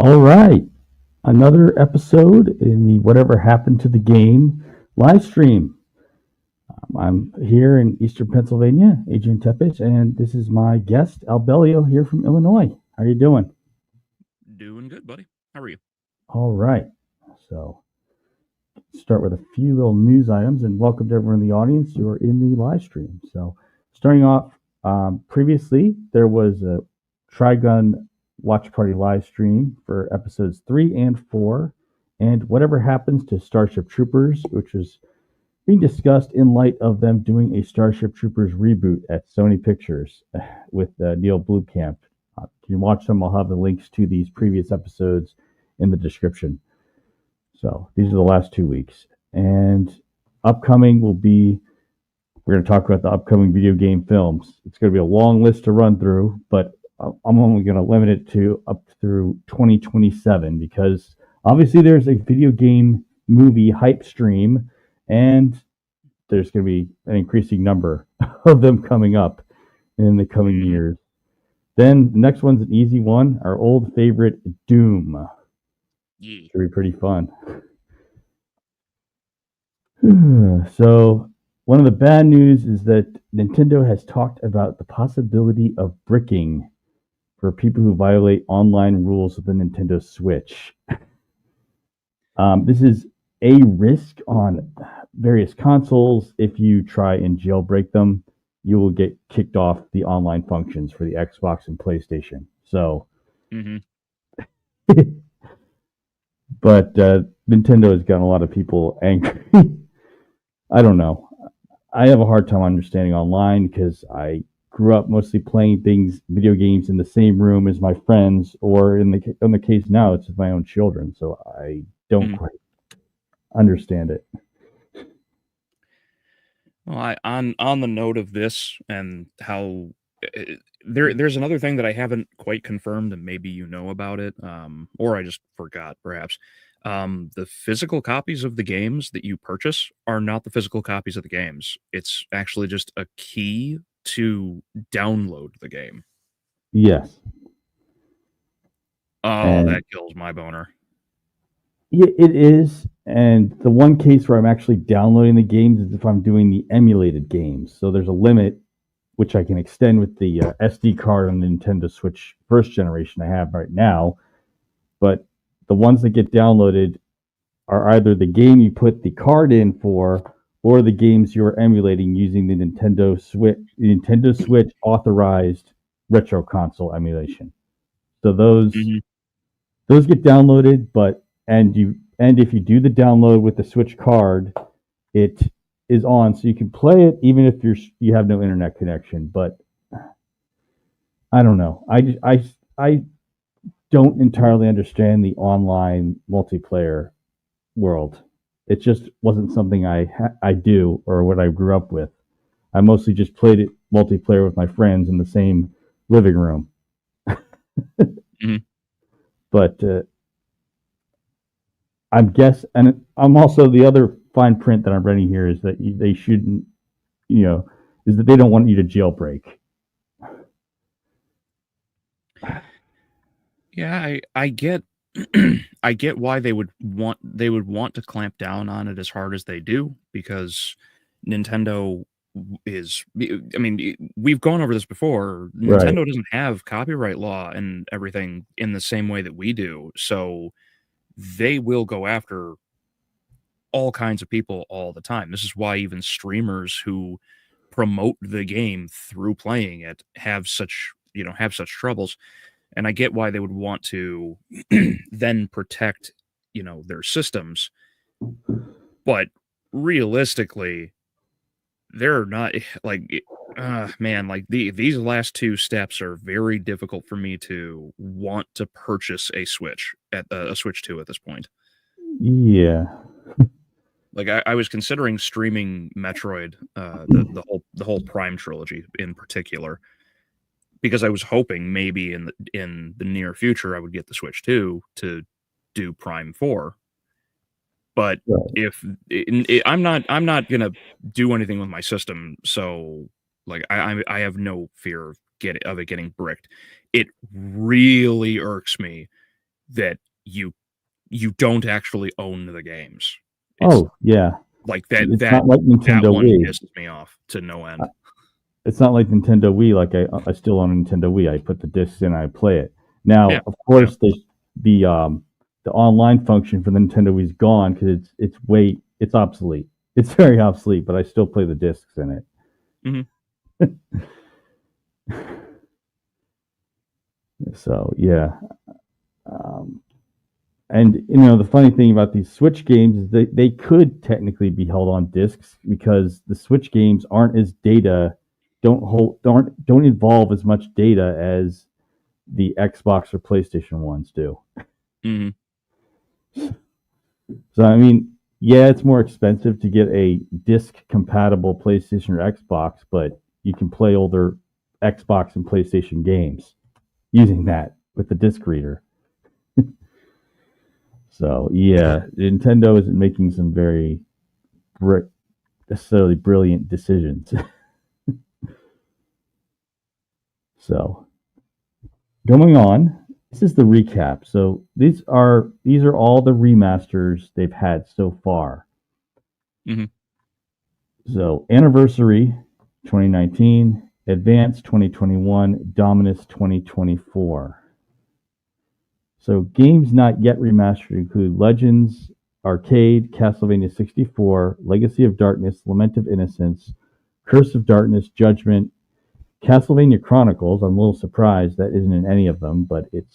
All right, another episode in the Whatever Happened to the Game live stream. I'm here in Eastern Pennsylvania, Adrian Tepes, and this is my guest, Albeleo, here from Illinois. How are you doing? Doing good, buddy. How are you? All right, so start with a few little news items, and welcome to everyone in the audience who are in the live stream. So starting off, previously there was a Trigun Watch Party live stream for episodes 3 and 4, and Whatever Happens to Starship Troopers, which was being discussed in light of them doing a Starship Troopers reboot at Sony Pictures with Neil Blomkamp. You can watch them. I'll have the links to these previous episodes in the description. So these are the last 2 weeks. And upcoming will be, we're going to talk about the upcoming video game films. It's going to be a long list to run through, but I'm only going to limit it to up through 2027 because obviously there's a video game movie hype stream and there's going to be an increasing number of them coming up in the coming years. Then the next one's an easy one, our old favorite Doom. Yeah. Should be pretty fun. So one of the bad news is that Nintendo has talked about the possibility of bricking for people who violate online rules of the Nintendo Switch. This is a risk on various consoles. If you try and jailbreak them, you will get kicked off the online functions for the Xbox and PlayStation. So, but Nintendo has gotten a lot of people angry. I don't know. I have a hard time understanding online because I grew up mostly playing video games in the same room as my friends, or in the case now, it's with my own children. So I don't quite understand it. Well, on the note of this and how there's another thing that I haven't quite confirmed, and maybe you know about it, or I just forgot, perhaps. The physical copies of the games that you purchase are not the physical copies of the games. It's actually just a key to download the game. Yes. Oh, that kills my boner. Yeah, it is. And the one case where I'm actually downloading the games is if I'm doing the emulated games. So there's a limit, which I can extend with the SD card on the Nintendo Switch first generation I have right now. But the ones that get downloaded are either the game you put the card in for, or the games you're emulating using the Nintendo Switch authorized retro console emulation. So those get downloaded, and if you do the download with the Switch card, it is on, so you can play it even if you have no internet connection. But I don't know. I don't entirely understand the online multiplayer world. It just wasn't something I do or what I grew up with. I mostly just played it multiplayer with my friends in the same living room. Mm-hmm. But and I'm also the other fine print that I'm reading here is that they shouldn't, is that they don't want you to jailbreak. Yeah, I get I get why they would want to clamp down on it as hard as they do, because Nintendo is, I mean, we've gone over this before. Right. Nintendo doesn't have copyright law and everything in the same way that we do. So they will go after all kinds of people all the time. This is why even streamers who promote the game through playing it have such troubles. And I get why they would want to then protect, their systems. But realistically, they're not like, man, like these last two steps are very difficult for me to want to purchase a Switch at a Switch 2 at this point. Yeah. Like I was considering streaming Metroid, the whole Prime trilogy in particular, because I was hoping maybe in the near future I would get the Switch 2 to do Prime 4. But right. I'm not gonna do anything with my system, so like I have no fear of it getting bricked. It really irks me that you don't actually own the games. It's yeah. like It's not like that Nintendo one Wii. pisses me off to no end. It's not like Nintendo Wii. Like I still own a Nintendo Wii. I put the discs in, I play it. Now, Yeah, of course, the online function for the Nintendo Wii is gone because it's obsolete. It's very obsolete, but I still play the discs in it. Mm-hmm. So yeah, and the funny thing about these Switch games is they could technically be held on discs because the Switch games aren't as don't involve as much data as the Xbox or PlayStation ones do. Mm-hmm. So I mean, yeah, it's more expensive to get a disc compatible PlayStation or Xbox, but you can play older Xbox and PlayStation games using that with the disc reader. So yeah, Nintendo isn't making some very necessarily brilliant decisions. So going on, this is the recap. So these are all the remasters they've had so far. Mm-hmm. So Anniversary 2019, Advance 2021, Dominus 2024. So games not yet remastered include Legends, Arcade, Castlevania 64, Legacy of Darkness, Lament of Innocence, Curse of Darkness, Judgment, Castlevania Chronicles. I'm a little surprised that isn't in any of them, but it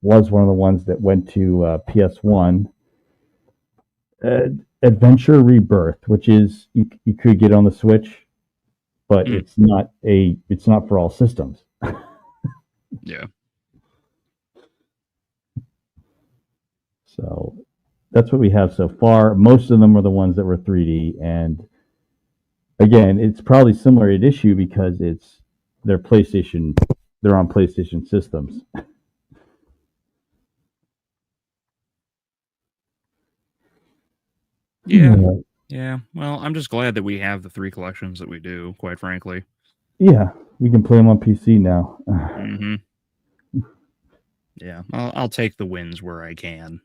was one of the ones that went to PS1. Adventure Rebirth, which is you could get on the Switch, but it's not for all systems. Yeah. So that's what we have so far. Most of them are the ones that were 3D, and again, it's probably similar at issue because they're on PlayStation systems. Yeah. Well, I'm just glad that we have the 3 collections that we do, quite frankly. Yeah, we can play them on PC now. Mm-hmm. Yeah, I'll take the wins where I can.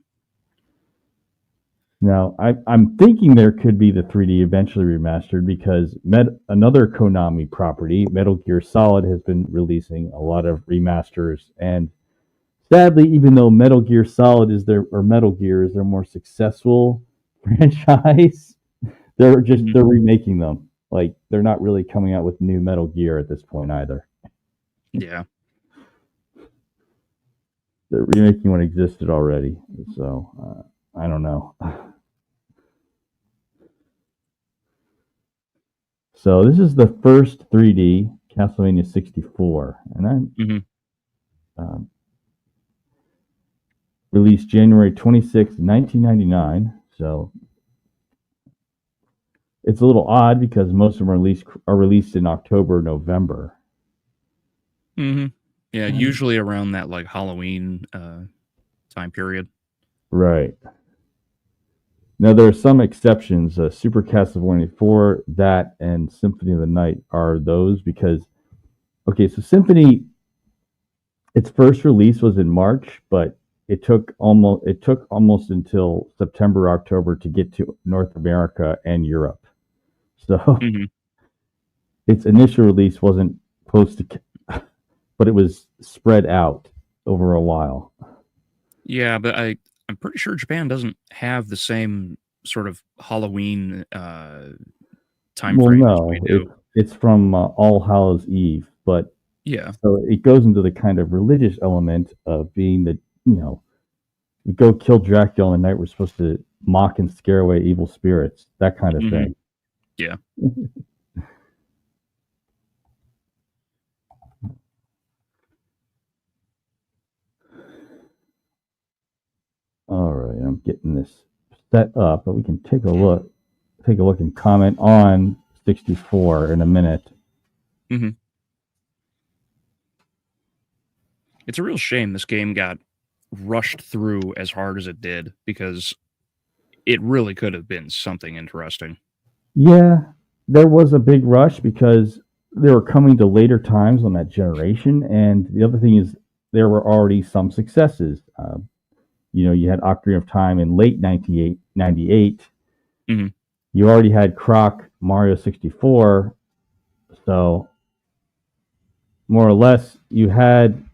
Now, I'm thinking there could be the 3D eventually remastered because another Konami property, Metal Gear Solid, has been releasing a lot of remasters. And sadly, even though Metal Gear Solid is their more successful franchise, they're remaking them. Like they're not really coming out with new Metal Gear at this point either. Yeah. They're remaking what existed already. So I don't know. So this is the first 3D Castlevania 64, and released January 26, 1999. So it's a little odd because most of them are released in October, November. Mm-hmm. Yeah, usually around that like Halloween time period. Right. Now there are some exceptions. Super Castlevania 4, that, and Symphony of the Night are those because so Symphony, its first release was in March, but it took almost until September, October to get to North America and Europe. So Mm-hmm. its initial release wasn't close to, but it was spread out over a while. Yeah, but I'm pretty sure Japan doesn't have the same sort of Halloween time Well, frame as we no, do. it's from All Hallows Eve, but Yeah. so it goes into the kind of religious element of being that we go kill Dracula in the night. We're supposed to mock and scare away evil spirits, that kind of Mm-hmm. thing. Yeah. All right, I'm getting this set up, but we can take a look and comment on 64 in a minute. Mm-hmm. It's a real shame this game got rushed through as hard as it did because it really could have been something interesting. Yeah, there was a big rush because they were coming to later times on that generation, and the other thing is there were already some successes. You had Ocarina of Time in late 98. Mm-hmm. You already had Croc Mario 64, so more or less you had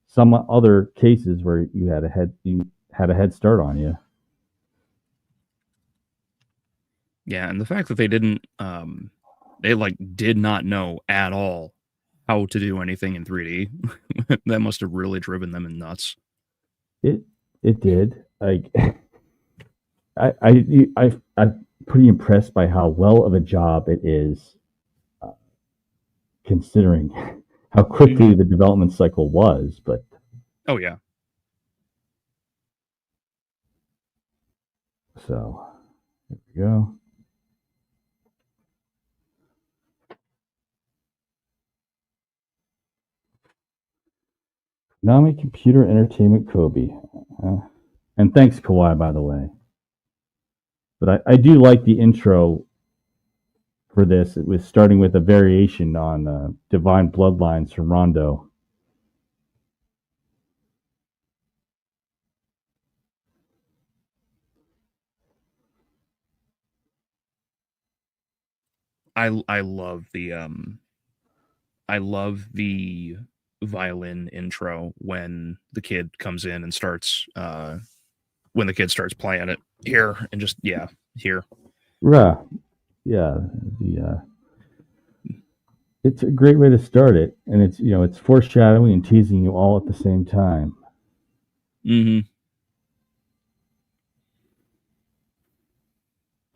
some other cases where you had a head start on you. Yeah, and the fact that they didn't they like did not know at all how to do anything in 3D. That must have really driven them nuts. It did. Like I'm pretty impressed by how well of a job it is, considering how quickly Mm-hmm. the development cycle was. But Oh yeah. so here we go. Konami Computer Entertainment Kobe. And thanks, Kawhi, by the way. But I do like the intro for this. It was starting with a variation on Divine Bloodlines from Rondo. I love the violin intro when the kid comes in and starts when the kid starts playing it here and just here. Yeah, yeah. It's a great way to start it, and it's foreshadowing and teasing you all at the same time. Mm-hmm.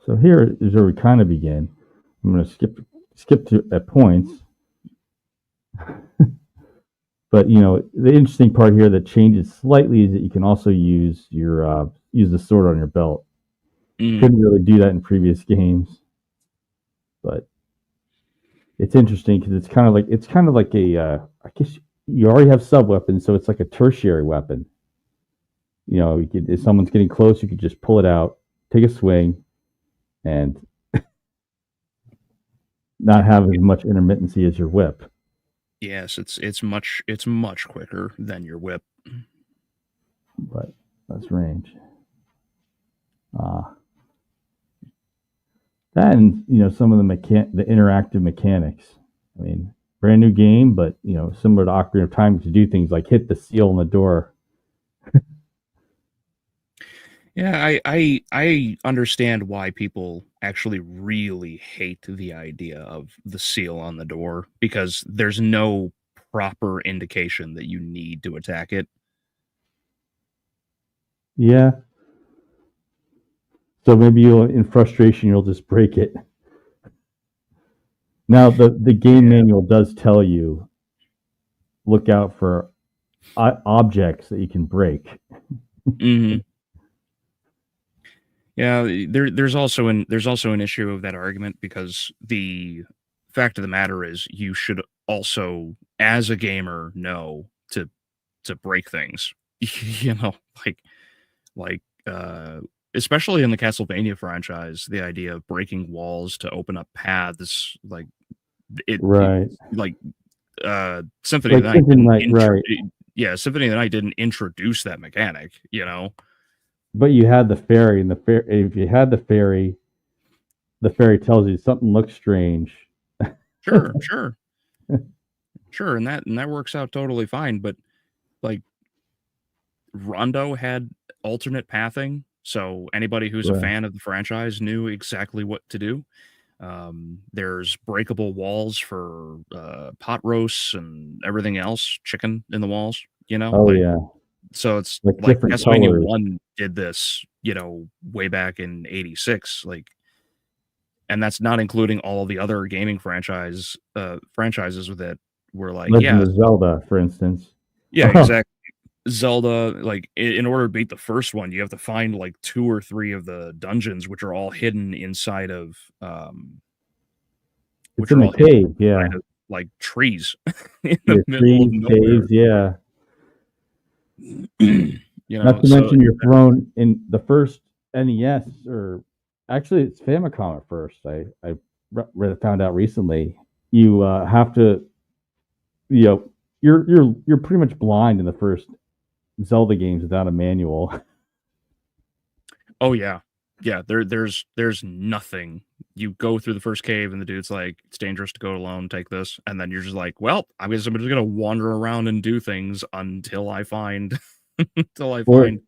So here is where we kind of begin. I'm going to skip to at points, but the interesting part here that changes slightly is that you can also use use the sword on your belt. Mm-hmm. Couldn't really do that in previous games, but it's interesting because it's kind of like a I guess you already have sub weapons, so it's like a tertiary weapon. If someone's getting close, you could just pull it out, take a swing, and not have as much intermittency as your whip. Yes, it's much quicker than your whip. But that's range. That and some of the interactive mechanics. I mean, brand new game, but similar to Ocarina of Time to do things like hit the seal on the door. Yeah, I understand why people actually really hate the idea of the seal on the door because there's no proper indication that you need to attack it. Yeah. So maybe in frustration you'll just break it. Now the game manual does tell you look out for objects that you can break. Mm-hmm. Yeah, there's also an issue of that argument because the fact of the matter is you should also, as a gamer, know to break things. You know, like like uh especially in the Castlevania franchise, the idea of breaking walls to open up paths, like it Right. like Symphony of Like the Night Symphony didn't Night, right. yeah, Symphony of the Night didn't introduce that mechanic, you know. But you had the fairy, and if you had the fairy tells you something looks strange. Sure, sure. Sure, and that works out totally fine, but like Rondo had alternate pathing, so anybody who's a Right. fan of the franchise knew exactly what to do. There's breakable walls for pot roasts and everything else, chicken in the walls, you know, Oh like yeah, so it's like like different Castlevania colors. 1 did this, you know, way back in 86, like, and that's not including all the other gaming franchises that were like, Legend yeah, of Zelda, for instance. yeah, exactly. Zelda, like in order to beat the first one, you have to find like 2 or 3 of the dungeons, which are all hidden inside of, It's in the cave, yeah. like trees in the Yeah, middle of trees, nowhere. caves, yeah. You Not know, to so mention you're thrown in the first NES, or actually it's Famicom at first. Found out recently. You have to, you know, you're pretty much blind in the first Zelda games without a manual. oh yeah. Yeah, there's nothing. You go through the first cave and the dude's like, it's dangerous to go alone, take this. And then you're just like, well, I guess I'm just gonna wander around and do things until I find until I or find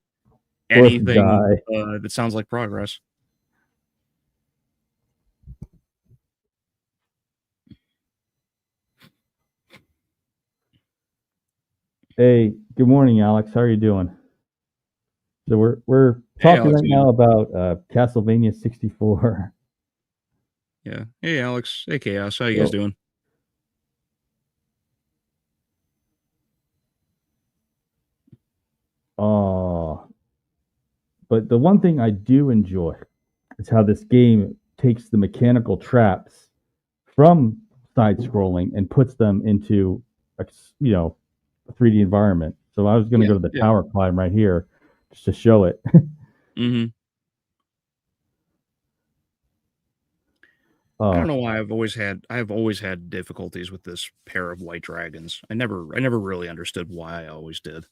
or if you anything die. that sounds like progress. Hey, good morning, Alex. How are you doing? So we're Hey talking Alex, right now about Castlevania 64. yeah. Hey Alex. Hey Chaos. How you guys So, doing? oh, but the one thing I do enjoy is how this game takes the mechanical traps from side scrolling and puts them into a, you know, a 3D environment. So I was going to Yeah, go to the yeah. tower climb right here just to show it. Mm-hmm. I don't Oh, know why I've always had difficulties with this pair of white dragons. I never really understood why I always did.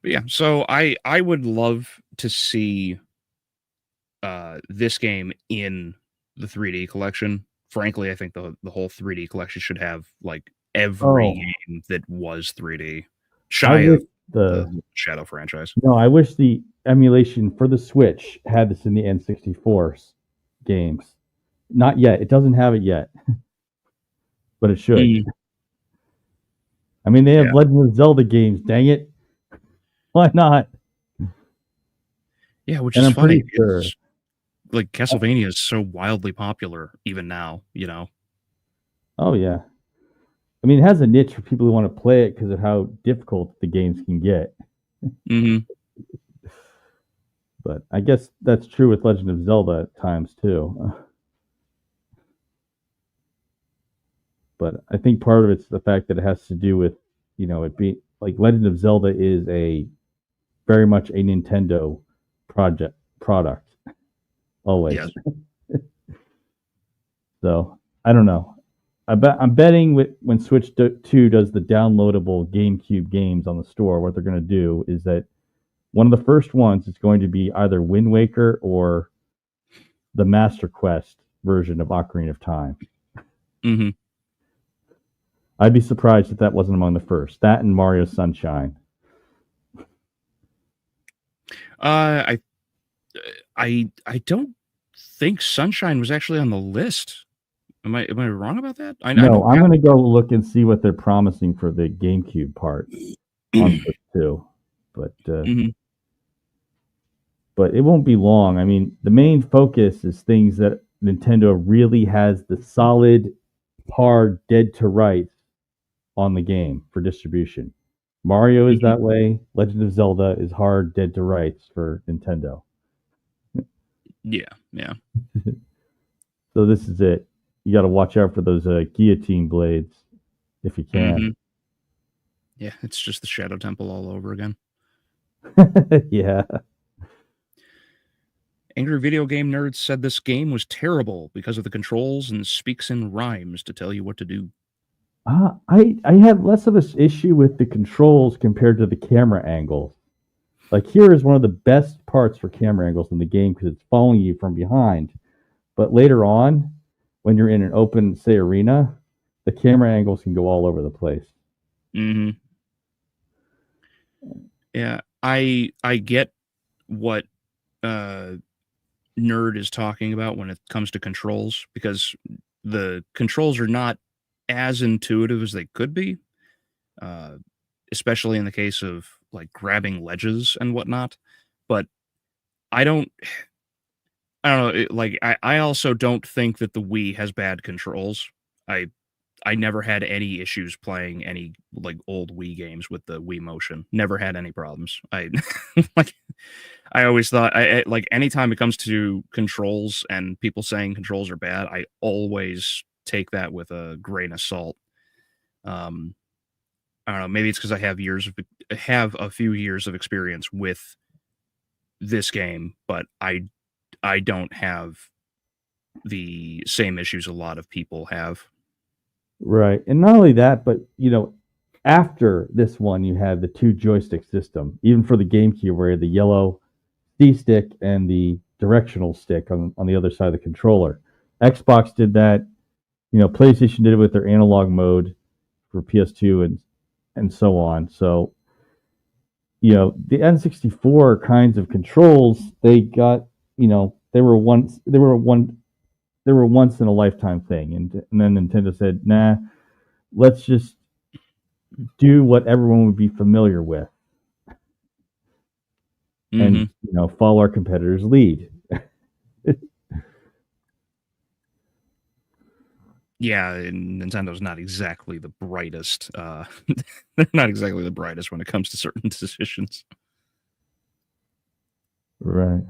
But yeah, so I would love to see this game in the 3D collection. Frankly, I think the whole 3D collection should have like every oh, game that was 3D, I shy wish of the the Shadow franchise. no, I wish the emulation for the Switch had this in the N64 games. Not yet. It doesn't have it yet, but it should. Mm, I mean, they have yeah, Legend of Zelda games. Dang it, why not? yeah, which And is I'm funny pretty sure. because like Castlevania is so wildly popular even now. You know. Oh yeah. I mean, it has a niche for people who want to play it because of how difficult the games can get. Hmm. But I guess that's true with Legend of Zelda at times too. But I think part of it's the fact that it has to do with, it being like Legend of Zelda is a very much a Nintendo product always. Yes. So I don't know. I'm betting when Switch 2 does the downloadable GameCube games on the store, what they're going to do is that one of the first ones is going to be either Wind Waker or the Master Quest version of Ocarina of Time. Hmm. I'd be surprised if that wasn't among the first. That and Mario Sunshine. I I don't think Sunshine was actually on the list. Am I wrong about that? I No, know I'm going to go look and see what they're promising for the GameCube part on Switch 2. But Mhm. but it won't be long. I mean, the main focus is things that Nintendo really has the solid hard dead to rights on the game for distribution. Mario is that way. Legend of Zelda is hard dead to rights for Nintendo. Yeah. So this is it. You got to watch out for those guillotine blades if you can. Yeah, it's just the Shadow Temple all over again. Yeah. Angry Video Game Nerds said this game was terrible because of the controls and speaks in rhymes to tell you what to do. I had less of an issue with the controls compared to the camera angles. Like here is one of the best parts for camera angles in the game because it's following you from behind. But later on, when you're in an open, say, arena, the camera angles can go all over the place. Yeah, I get what Nerd is talking about when it comes to controls, because the controls are not as intuitive as they could be, especially in the case of like grabbing ledges and whatnot. But I don't know. I also don't think that the Wii has bad controls. I never had any issues playing any like old Wii games with the Wii motion. Never had any problems. I like. I always thought, like anytime it comes to controls and people saying controls are bad, I always take that with a grain of salt. I don't know. Maybe it's because I have a few years of experience with this game, but I don't have the same issues a lot of people have. Right. And not only that, but after this one, you have the 2 joystick system, even for the GameCube, where you had the yellow C stick and the directional stick on the other side of the controller. Xbox did that. PlayStation did it with their analog mode for PS2 and so on. So, the N64 kinds of controls, they got, they were once in a lifetime thing, and then Nintendo said, "Nah, let's just do what everyone would be familiar with, and follow our competitors' lead." Yeah, and Nintendo's not exactly the brightest. They're not exactly the brightest when it comes to certain decisions. Right.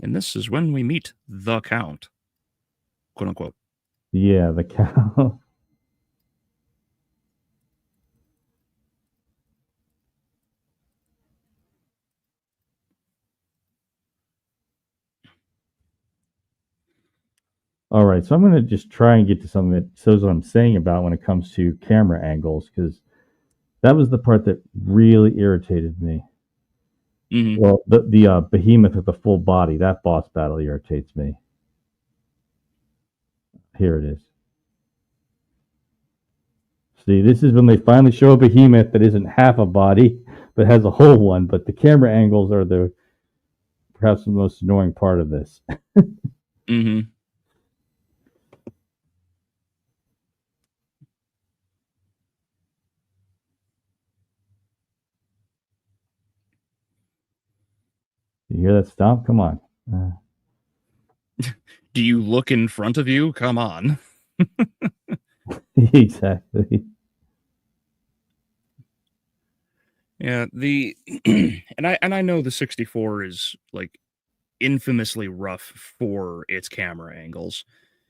And this is when we meet the Count, quote unquote. Yeah, the cow. All right, so I'm going to just try and get to something that shows what I'm saying about when it comes to camera angles, because that was the part that really irritated me. Well, the behemoth with the full body, that boss battle irritates me. Here it is. See, this is when they finally show a behemoth that isn't half a body, but has a whole one. But the camera angles are perhaps the most annoying part of this. You hear that stomp? Come on. Do you look in front of you? Come on. Exactly. Yeah, and I know the 64 is like infamously rough for its camera angles.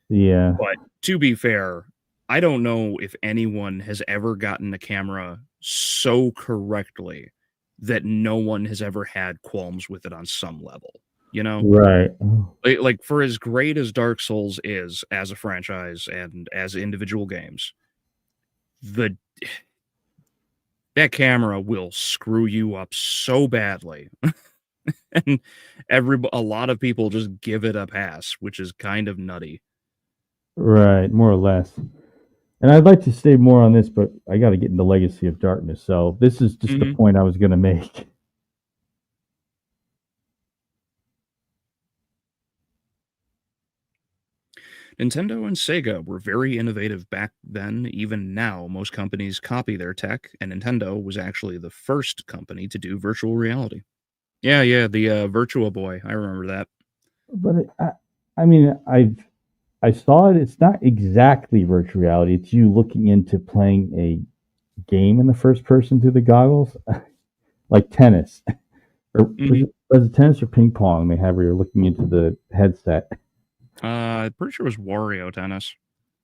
Yeah. But to be fair, I don't know if anyone has ever gotten a camera so correctly that no one has ever had qualms with it on some level. Right. Like for as great as Dark Souls is as a franchise and as individual games, that camera will screw you up so badly. And a lot of people just give it a pass, which is kind of nutty. Right, more or less. And I'd like to stay more on this, but I got to get into Legacy of Darkness. So this is just the point I was going to make. Nintendo and Sega were very innovative back then. Even now, most companies copy their tech, and Nintendo was actually the first company to do virtual reality. Yeah, the Virtua Boy. I remember that. But I mean, I saw it. It's not exactly virtual reality. It's you looking into playing a game in the first person through the goggles, like tennis, or was it tennis or ping pong? They have where you're looking into the headset. I'm pretty sure it was Wario Tennis.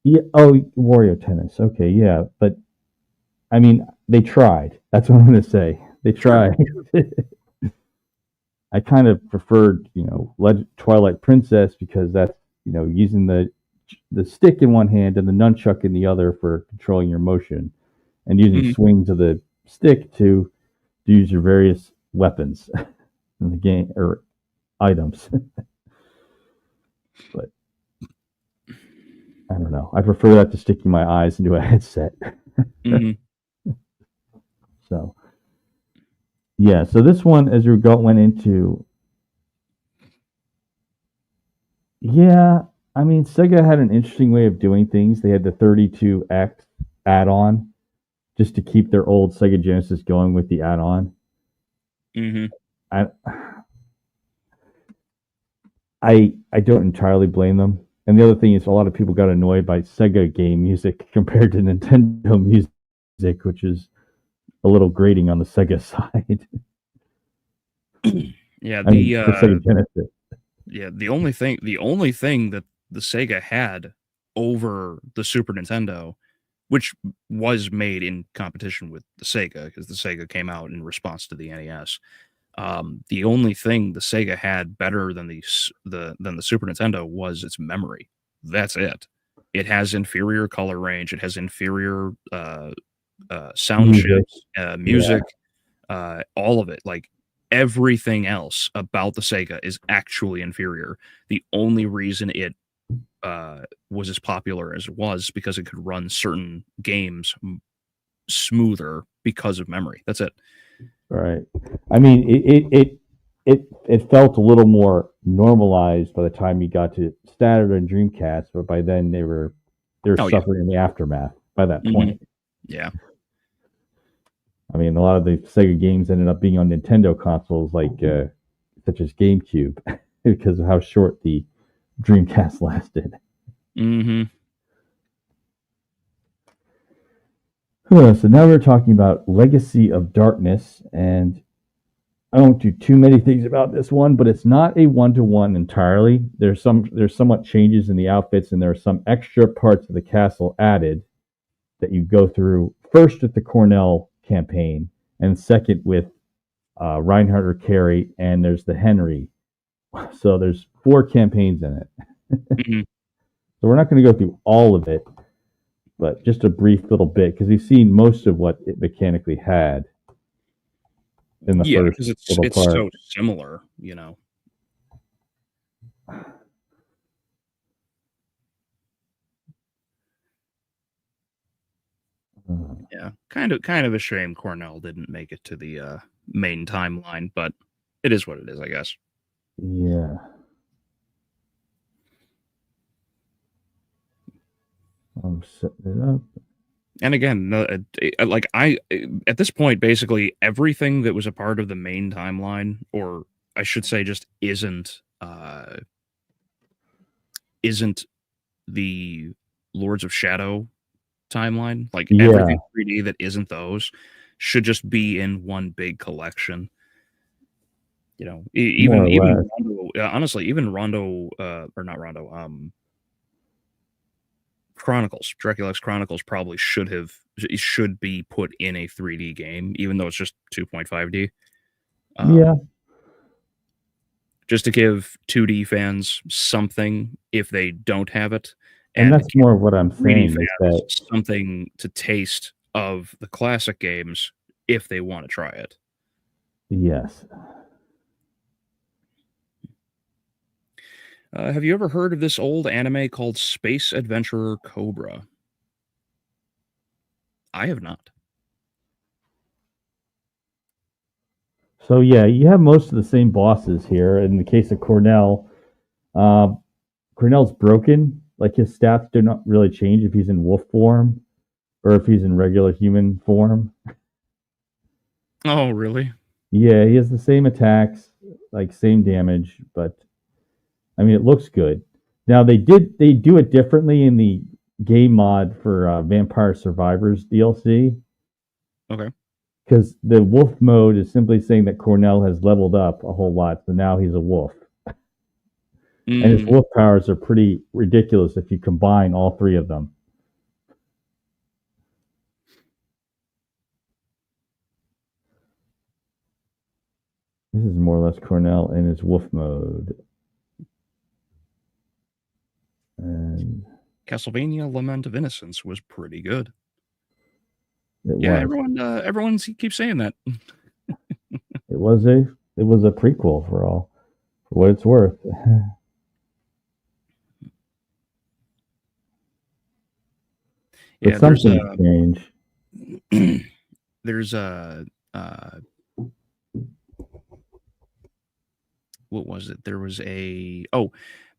Yeah. Oh, Wario tennis. Okay. Yeah. But I mean, they tried. That's what I'm going to say. They tried. I kind of preferred, Twilight Princess because that's, using the stick in one hand and the nunchuck in the other for controlling your motion, and using swings of the stick to use your various weapons in the game or items. But I don't know. I prefer that to sticking my eyes into a headset. So, yeah. So this one, as we went into, yeah. I mean, Sega had an interesting way of doing things. They had the 32X add-on just to keep their old Sega Genesis going with the add-on. I don't entirely blame them. And the other thing is, a lot of people got annoyed by Sega game music compared to Nintendo music, which is a little grating on the Sega side. Yeah, Sega Genesis. Yeah, the only thing that the Sega had over the Super Nintendo, which was made in competition with the Sega because the Sega came out in response to the NES. The only thing the Sega had better than the Super Nintendo was its memory. That's it. It has inferior color range. It has inferior sound chips, music, all of it. Like everything else about the Sega is actually inferior. The only reason it was as popular as it was because it could run certain games smoother because of memory. That's it. Right. I mean, it felt a little more normalized by the time you got to Saturn and Dreamcast, but by then they were suffering in the aftermath by that point. Yeah. I mean, a lot of the Sega games ended up being on Nintendo consoles, like such as GameCube, because of how short the Dreamcast lasted. So now we're talking about Legacy of Darkness, and I won't do too many things about this one, but it's not a one-to-one entirely. There's somewhat changes in the outfits, and there are some extra parts of the castle added that you go through first with the Cornell campaign, and second with Reinhardt or Carey, and there's the Henry. So there's 4 campaigns in it. So we're not going to go through all of it, but just a brief little bit, because we've seen most of what it mechanically had in the first because it's part. So similar, Yeah, kind of a shame Cornell didn't make it to the main timeline, but it is what it is, I guess. Yeah. I'm setting it up. And again, at this point, basically everything that was a part of the main timeline, or I should say, just isn't the Lords of Shadow timeline. Like everything 3D that isn't those should just be in one big collection. Even Rondo, honestly, even Rondo or not Rondo, Chronicles, Dracula X Chronicles probably should be put in a 3D game, even though it's just 2.5D. Just to give 2D fans something if they don't have it, and that's more of what I'm saying. Is that something to taste of the classic games if they want to try it. Yes. Have you ever heard of this old anime called Space Adventurer Cobra? I have not. So yeah, you have most of the same bosses here. In the case of Cornell, Cornell's broken. Like his stats do not really change if he's in wolf form or if he's in regular human form. Oh, really? Yeah, he has the same attacks. like same damage, but I mean it looks good. Now they do it differently in the game mod for Vampire Survivors DLC. Okay. Because the wolf mode is simply saying that Cornell has leveled up a whole lot, so now he's a wolf. And his wolf powers are pretty ridiculous if you combine all three of them. This is more or less Cornell in his wolf mode. And Castlevania Lament of Innocence was pretty good. Yeah, everyone keeps saying that. It was a prequel for what it's worth. But something changed. There's what was it? There was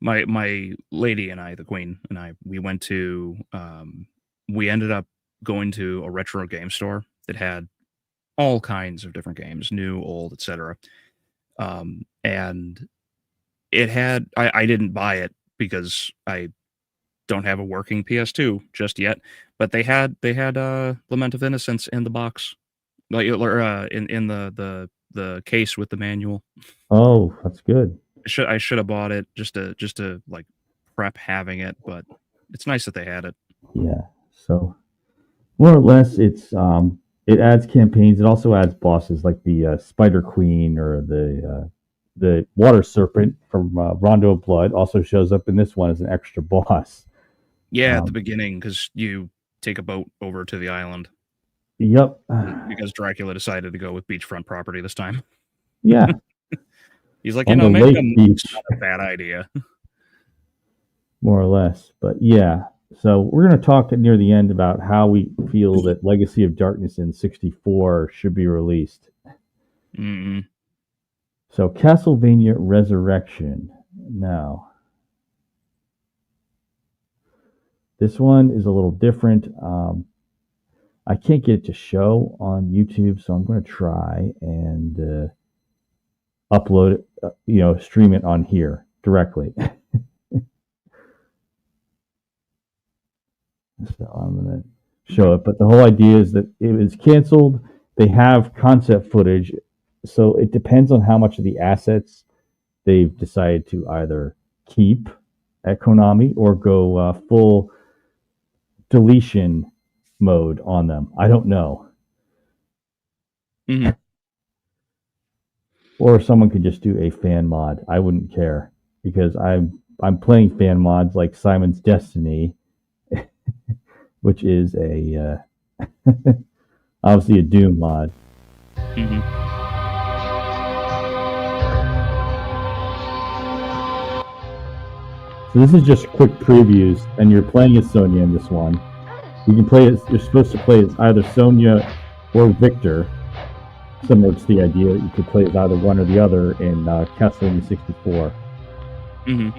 my lady and I, the queen and I, we went to we ended up going to a retro game store that had all kinds of different games, new, old, etc. And it had I didn't buy it because I don't have a working PS2 just yet, but they had Lament of Innocence in the box, like in the case with the manual. Oh, that's good. I should have bought it just to like prep having it, but it's nice that they had it. Yeah. So more or less, it's it adds campaigns. It also adds bosses like the Spider Queen or the Water Serpent from Rondo of Blood. Also shows up in this one as an extra boss. Yeah, at the beginning, because you take a boat over to the island. Yep. Because Dracula decided to go with beachfront property this time. Yeah. He's like, maybe it's not a bad idea. More or less. But yeah. So we're going to talk near the end about how we feel that Legacy of Darkness in 64 should be released. Mm-hmm. So Castlevania Resurrection. Now, this one is a little different. I can't get it to show on YouTube, so I'm going to try and upload it, stream it on here directly. So I'm going to show it. But the whole idea is that it was canceled. They have concept footage. So it depends on how much of the assets they've decided to either keep at Konami or go full deletion mode on them. I don't know. Mm-hmm. Or someone could just do a fan mod. I wouldn't care because I'm playing fan mods like Simon's Destiny, which is a obviously a Doom mod. Mm-hmm. So this is just quick previews, and you're playing as Sonya in this one. You can play as, you're supposed to play as either Sonya or Victor. Similar to the idea that you could play as either one or the other in Castlevania 64. Mm-hmm.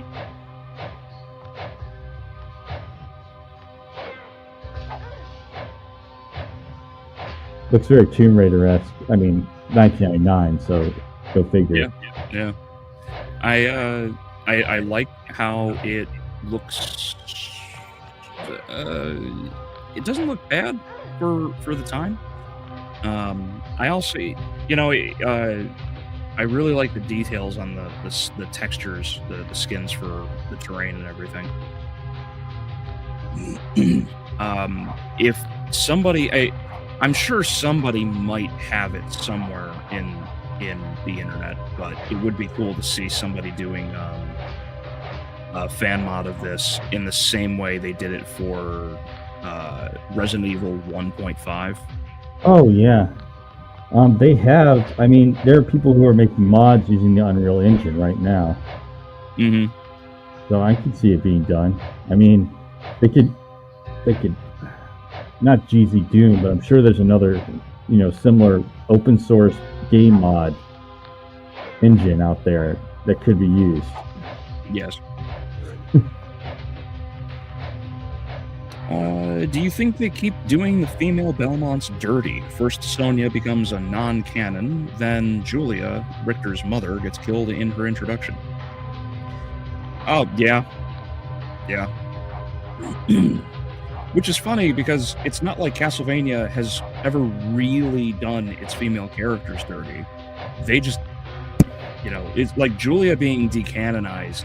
Looks very Tomb Raider-esque. I mean, 1999, so go figure. Yeah. I like how it looks. It doesn't look bad for the time. I also, I really like the details on the textures, the skins for the terrain and everything. If somebody, I'm sure somebody might have it somewhere in the internet, but it would be cool to see somebody doing a fan mod of this in the same way they did it for Resident Evil 1.5. Oh yeah, they have. I mean, there are people who are making mods using the Unreal Engine right now. Mm-hmm. So I can see it being done. I mean, they could not GZ Doom, but I'm sure there's another, similar open source game mod engine out there that could be used. Yes. Do you think they keep doing the female Belmonts dirty? First Sonia becomes a non-canon, then Julia, Richter's mother, gets killed in her introduction. Oh, yeah. Yeah. Which is funny because it's not like Castlevania has ever really done its female characters dirty. They just, it's like Julia being decanonized.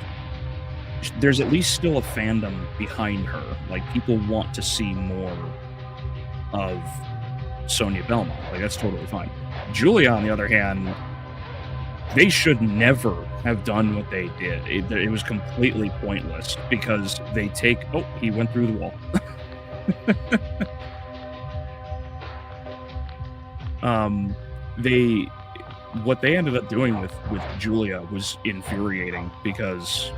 There's at least still a fandom behind her. Like, people want to see more of Sonia Belmont. Like, that's totally fine. Julia, on the other hand, they should never have done what they did. It was completely pointless because they take... Oh, he went through the wall. What they ended up doing with Julia was infuriating because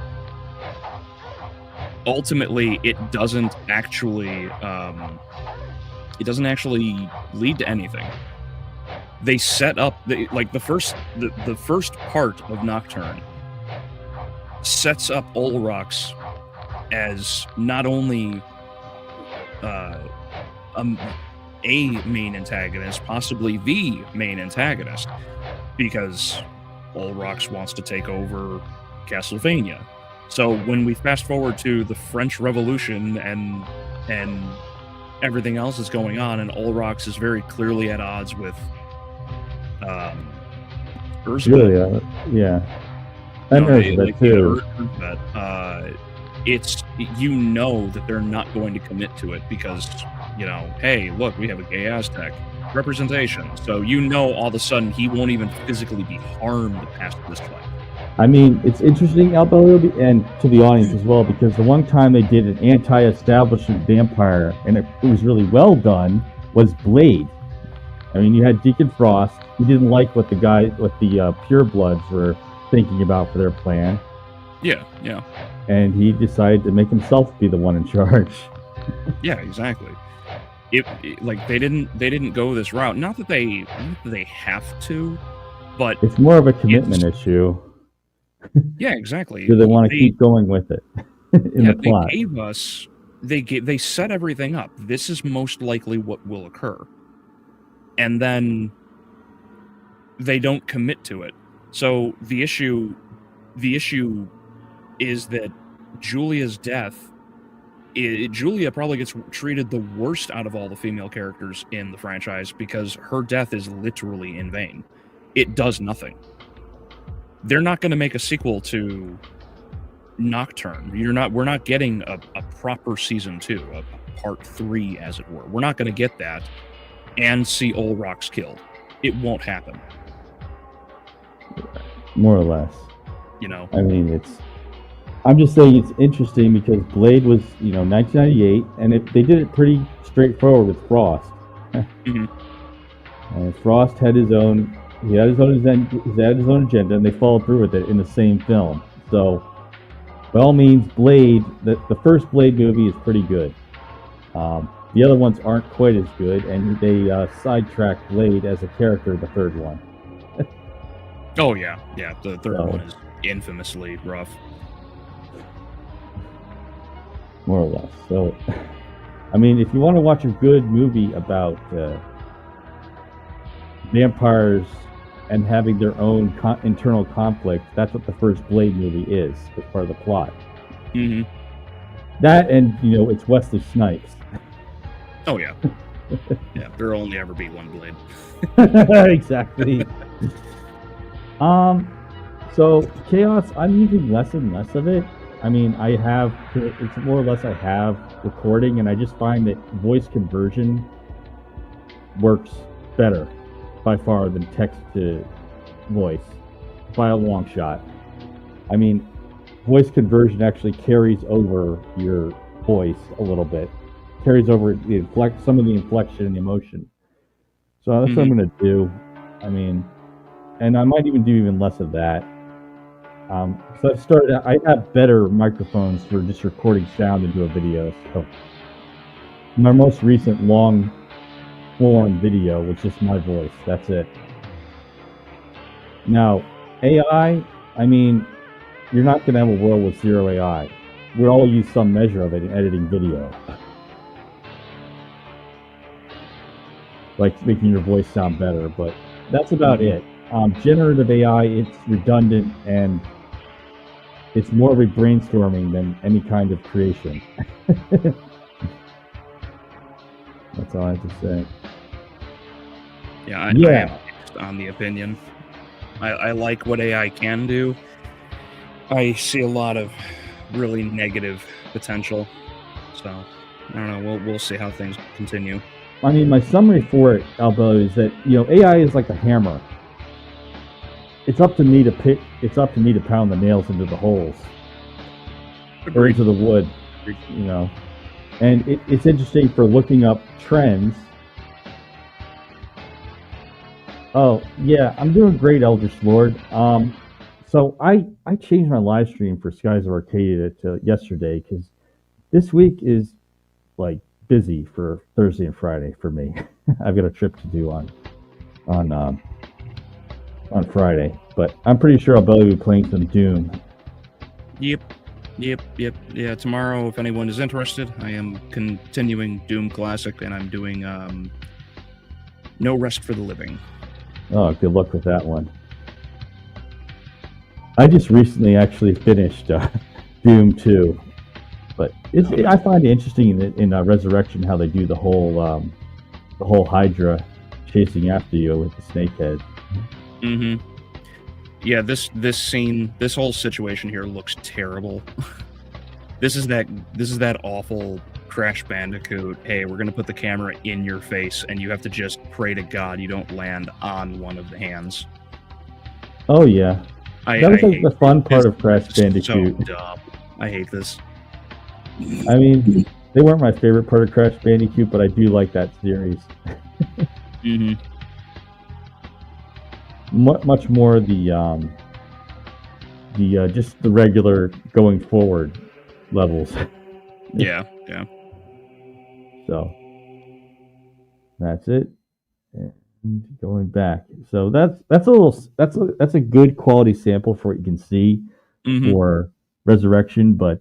ultimately it doesn't actually lead to anything. They set up the first part of Nocturne sets up Olrox as not only a main antagonist, possibly the main antagonist, because Olrox wants to take over Castlevania. So when we fast forward to the French Revolution and everything else is going on, and Olrox is very clearly at odds with Julia, yeah. And Erzsébet too. It's, that they're not going to commit to it because, hey, look, we have a gay Aztec representation. So all of a sudden he won't even physically be harmed past this point. I mean, it's interesting, Albeleo, and to the audience as well, because the one time they did an anti-establishment vampire, and it was really well done, was Blade. I mean, you had Deacon Frost. He didn't like what the purebloods were thinking about for their plan. Yeah. And he decided to make himself be the one in charge. Yeah, exactly. They didn't go this route. Not that they have to, but it's more of a commitment issue. Yeah, exactly. Do they want to keep going with it in the plot? They set everything up. This is most likely what will occur, and then they don't commit to it. So the issue is that Julia's death. Julia probably gets treated the worst out of all the female characters in the franchise because her death is literally in vain. It does nothing. They're not going to make a sequel to Nocturne. We're not getting a proper season 2, a part 3, as it were. We're not going to get that and see Olrox killed. It won't happen. More or less. I mean, I'm just saying it's interesting because Blade was, 1998, and they did it pretty straightforward with Frost. Mm-hmm. And Frost had his own agenda, and they followed through with it in the same film. So, by all means, Blade, the first Blade movie is pretty good. The other ones aren't quite as good, and they sidetracked Blade as a character in the third one. Oh, yeah. The third one is infamously rough. More or less. So, I mean, if you want to watch a good movie about vampires and having their own internal conflict, that's what the first Blade movie is, as part of the plot. Mm-hmm. That, and, it's Wesley Snipes. Oh, yeah. Yeah, there'll only ever be one Blade. Exactly. So, Chaos, I'm using less and less of it. I mean, it's more or less I have recording, and I just find that voice conversion works better by far than text to voice by a long shot. I mean, voice conversion actually carries over your voice a little bit, carries over some of the inflection and the emotion. So that's what I'm going to do. I mean, and I might even do even less of that. So I have better microphones for just recording sound into a video. So my most recent long form video was just my voice. That's it. Now, AI, I mean, you're not going to have a world with zero AI. We all use some measure of it in editing video. like making your voice sound better, but that's about it. Generative AI, it's redundant and it's more of a brainstorming than any kind of creation. That's all I have to say. Yeah, I am mixed on the opinion. I like what AI can do. I see a lot of really negative potential. So I don't know. We'll see how things continue. I mean, my summary for it, Albeleo, is that AI is like a hammer. It's up to me to pick. It's up to me to pound the nails into the holes or into the wood. And it's interesting for looking up trends. Oh yeah, I'm doing great, Eldritch Lord. So I changed my live stream for Skies of Arcade to yesterday because this week is like busy for Thursday and Friday for me. I've got a trip to do on Friday, but I'm pretty sure I'll be playing some Doom. Yep. Yeah, tomorrow, if anyone is interested, I am continuing Doom Classic, and I'm doing No Rest for the Living. Oh, good luck with that one. I just recently actually finished Doom 2, but I find it interesting in Resurrection how they do the whole Hydra chasing after you with the snake head. Mm-hmm. Yeah, this scene, this whole situation here looks terrible. This is that awful Crash Bandicoot. Hey, we're gonna put the camera in your face, and you have to just pray to God you don't land on one of the hands. Oh yeah. That was like the fun part of Crash Bandicoot. So dumb. I hate this. I mean, they weren't my favorite part of Crash Bandicoot, but I do like that series. Mm-hmm. Much more the just the regular going forward levels. Yeah. So that's it. And going back, so that's a good quality sample for what you can see for Resurrection, but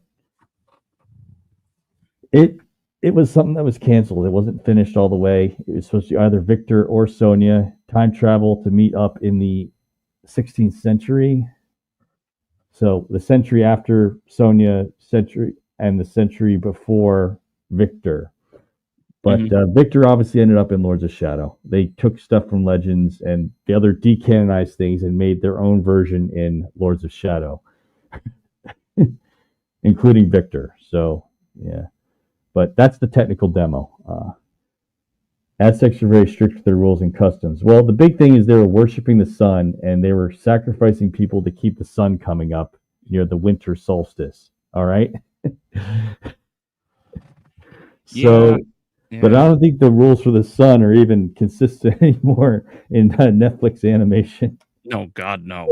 it was something that was canceled. It wasn't finished all the way. It was supposed to be either Victor or Sonia time travel to meet up in the 16th century. So the century after Sonia, century and the century before Victor. But Victor obviously ended up in Lords of Shadow. They took stuff from Legends and the other decanonized things and made their own version in Lords of Shadow, including Victor. So, yeah. But that's the technical demo. Aztecs are very strict with their rules and customs. Well, the big thing is they were worshiping the sun, and they were sacrificing people to keep the sun coming up near the winter solstice. All right? So... Yeah. But I don't think the rules for the sun are even consistent anymore in Netflix animation. No, God, no.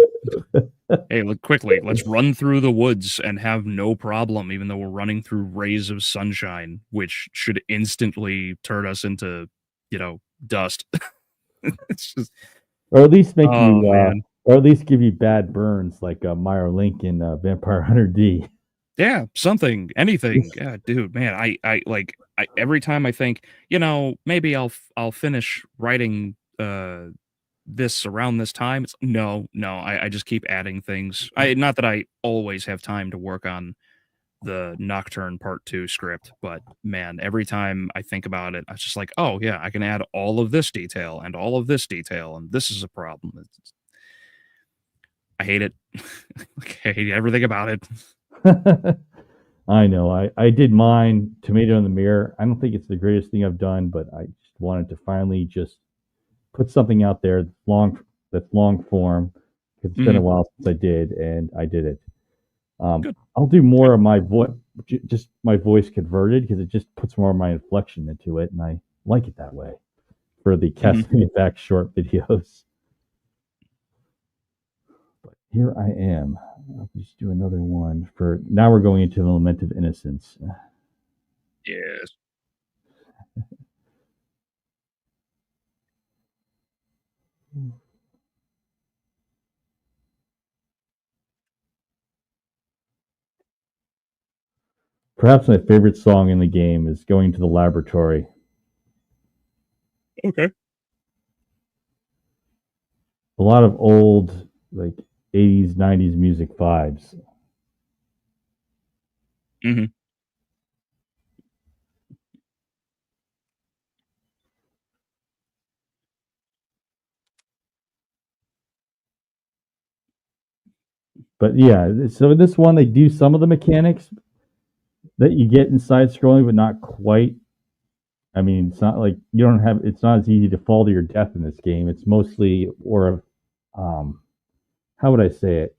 Hey, look quickly. Let's run through the woods and have no problem, even though we're running through rays of sunshine, which should instantly turn us into, dust. It's just, or at least make you, or at least give you bad burns like Meyer Link in Vampire Hunter D. Yeah, something, anything. Yeah, dude, man, I every time I think, maybe I'll finish writing this around this time. It's no, I just keep adding things. Not that I always have time to work on the Nocturne Part 2 script, but man, every time I think about it, I was just like, oh yeah, I can add all of this detail and all of this detail, and this is a problem. I hate it. I hate everything about it. I know. I did mine, Tomato in the Mirror. I don't think it's the greatest thing I've done, but I just wanted to finally just put something out there that's long form. It's been a while since I did, and I did it. I'll do more of my voice, just my voice converted, because it just puts more of my inflection into it, and I like it that way for the Castlevania back short videos. But here I am. I'll just do another one for now. We're going into the Lament of Innocence. Yes. Perhaps my favorite song in the game is Going to the Laboratory. Okay. a lot of old like 80s, 90s music vibes. Mm-hmm. But yeah, so this one they do some of the mechanics that you get in side scrolling, but not quite. I mean, it's not like you don't have. It's not as easy to fall to your death in this game. It's mostly, or how would I say it?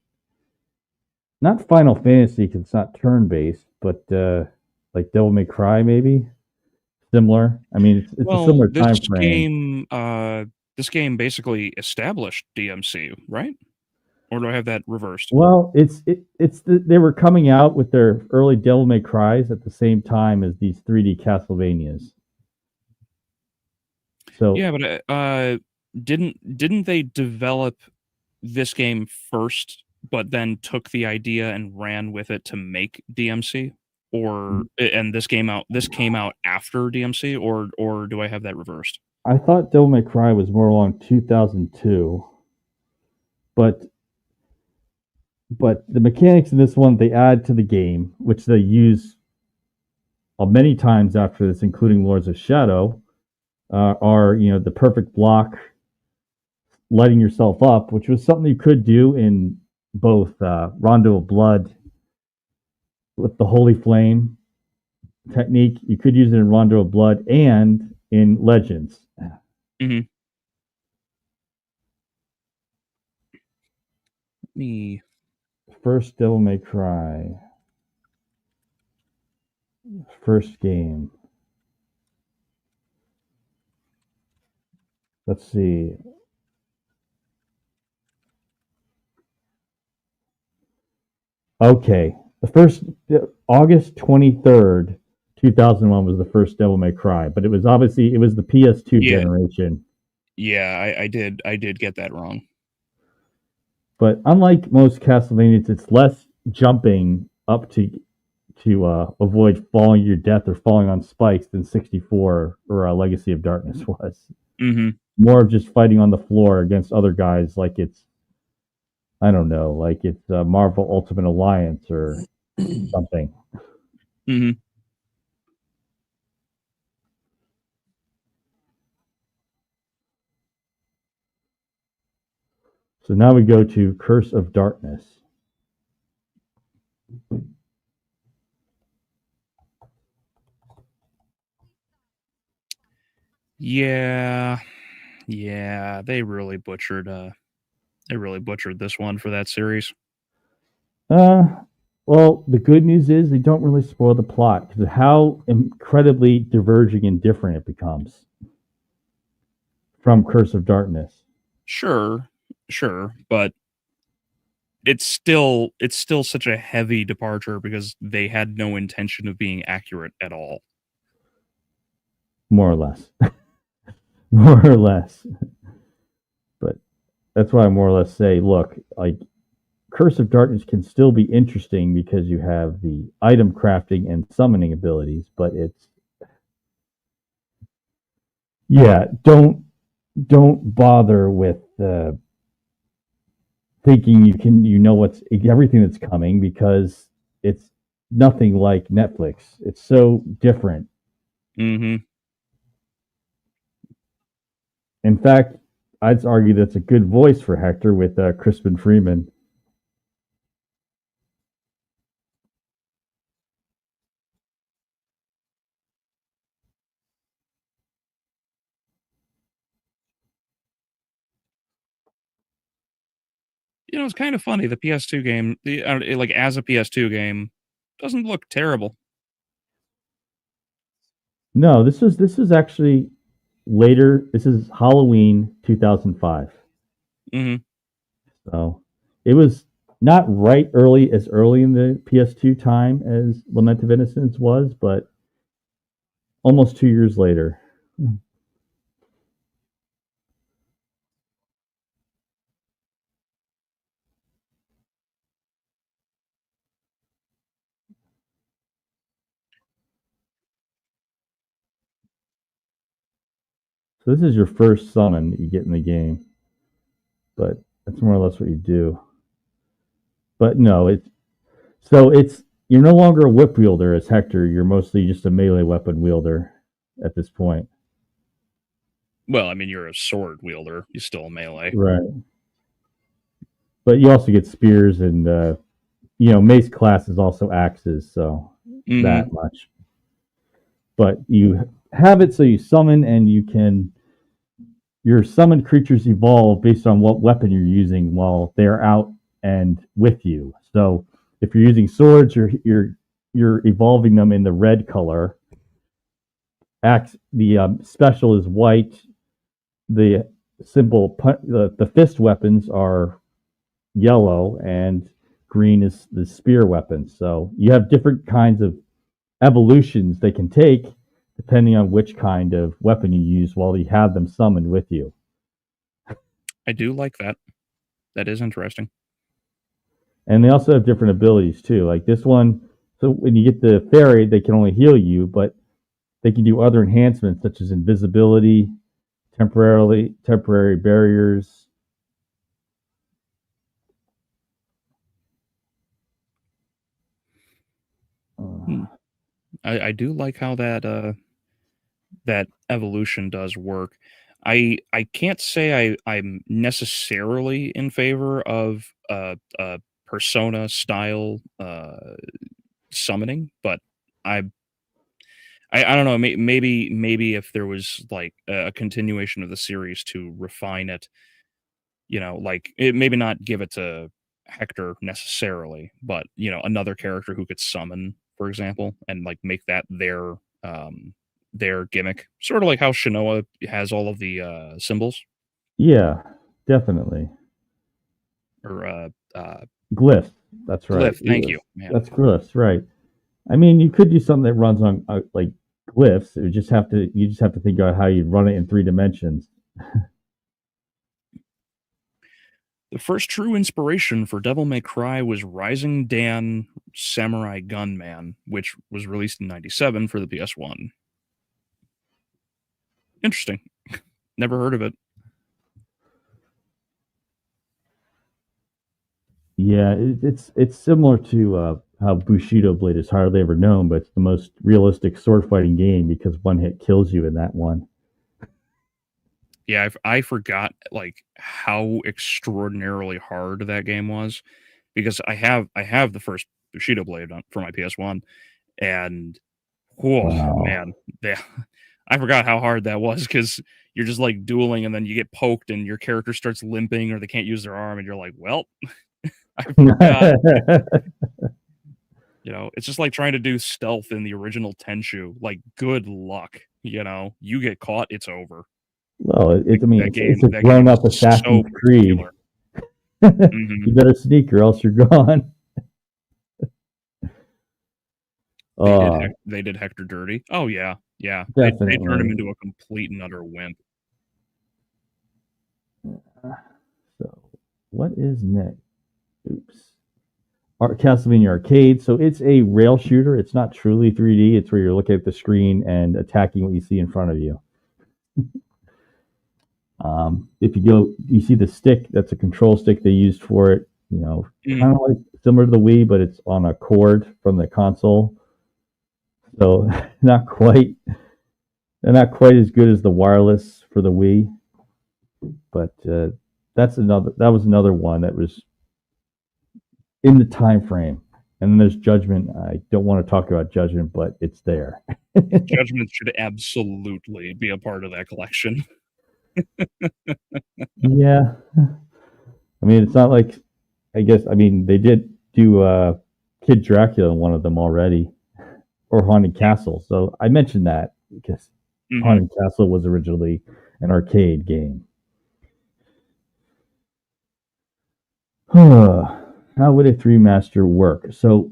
Not Final Fantasy because it's not turn based, but like Devil May Cry maybe similar. I mean, it's a Well, similar time frame. this game basically established DMC, right? Or do I have that reversed? Well, they were coming out with their early Devil May Cries at the same time as these 3D Castlevanias. So Yeah, but didn't they develop this game first, but then took the idea and ran with it to make DMC? Or and this came out after DMC, or do I have that reversed? I thought Devil May Cry was more along 2002, but the mechanics in this one they add to the game, which they use many times after this, including Lords of Shadow, are the perfect block, lighting yourself up, which was something you could do in both Rondo of Blood with the Holy Flame technique. You could use it in Rondo of Blood and in Legends. Mm-hmm. Me. First Devil May Cry. First game. Let's see. Okay. The first August 23rd, 2001 was the first Devil May Cry, but it was the PS2 Yeah, generation. yeah, I did get that wrong. But unlike most Castlevanias, it's less jumping up to avoid falling to your death or falling on spikes than 64 or Legacy of Darkness was. Mm-hmm. More of just fighting on the floor against other guys like it's, I don't know, like it's Marvel Ultimate Alliance or something. Mm-hmm. So now we go to Curse of Darkness. Yeah, yeah, they really butchered this one for that series. Well, the good news is they don't really spoil the plot because of how incredibly diverging and different it becomes from Curse of Darkness. Sure, sure, but it's still such a heavy departure because they had no intention of being accurate at all. More or less. More or less. But that's why I more or less say, look, like Curse of Darkness can still be interesting because you have the item crafting and summoning abilities, but it's yeah, don't bother with thinking you know what's everything that's coming because it's nothing like Netflix. It's so different. Mm-hmm. In fact, I'd argue that's a good voice for Hector with Crispin Freeman. You know, it's kind of funny. The PS2 game, like as a PS2 game, doesn't look terrible. No, this is actually later. This is Halloween 2005. Mm-hmm. So it was not right early in the PS2 time as Lament of Innocence was, but almost 2 years later. So this is your first summon that you get in the game. but that's more or less what you do. But no, you're no longer a whip wielder as Hector. You're mostly just a melee weapon wielder at this point. Well, I mean, you're a sword wielder. You're still a melee. Right. But you also get spears and, mace class is also axes, so that much. But you have it so you summon and your summoned creatures evolve based on what weapon you're using while they're out and with you. So if you're using swords, you're evolving them in the red color. The special is white. The the fist weapons are yellow, and green is the spear weapons. So you have different kinds of evolutions they can take depending on which kind of weapon you use while you have them summoned with you. I do like that. That is interesting. And they also have different abilities too. Like this one, so when you get the fairy, they can only heal you, but they can do other enhancements such as invisibility, temporary barriers. I do like how that evolution does work. I can't say I'm necessarily in favor of persona style summoning, but I don't know. Maybe if there was like a continuation of the series to refine it, like it maybe not give it to Hector necessarily, but another character who could summon, for example, and like make that their gimmick, sort of like how Shinoa has all of the symbols. Yeah, definitely. Or glyphs. That's right. Glyph. Thank you. Man. That's glyphs, right? I mean, you could do something that runs on like glyphs. You just have to think about how you'd run it in 3 dimensions. The first true inspiration for Devil May Cry was Rising Dan Samurai Gunman, which was released in '97 for the PS1. Interesting. Never heard of it. Yeah, it's similar to how Bushido Blade is hardly ever known, but it's the most realistic sword fighting game because one hit kills you in that one. Yeah, I forgot like how extraordinarily hard that game was, because I have the first Bushido Blade for my PS1, and man, I forgot how hard that was, because you're just like dueling and then you get poked and your character starts limping or they can't use their arm and you're like, well, I forgot. It's just like trying to do stealth in the original Tenchu. Like, good luck. You get caught, it's over. Well, it's a grown-up Assassin's Creed. You better sneak or else you're gone. They did Hector dirty. Oh yeah. They turned him into a complete and utter wimp. So, what is next? Oops. Castlevania Arcade. So it's a rail shooter. It's not truly 3D. It's where you're looking at the screen and attacking what you see in front of you. If you see the stick. That's a control stick they used for it. Kind of like similar to the Wii, but it's on a cord from the console. So not quite as good as the wireless for the Wii. But that was another one that was in the time frame. And then there's Judgment. I don't want to talk about Judgment, but it's there. Judgment should absolutely be a part of that collection. Yeah. I mean, it's not like, they did do Kid Dracula in one of them already, or Haunted Castle. So I mentioned that because Haunted Castle was originally an arcade game. How would a 3-master work? So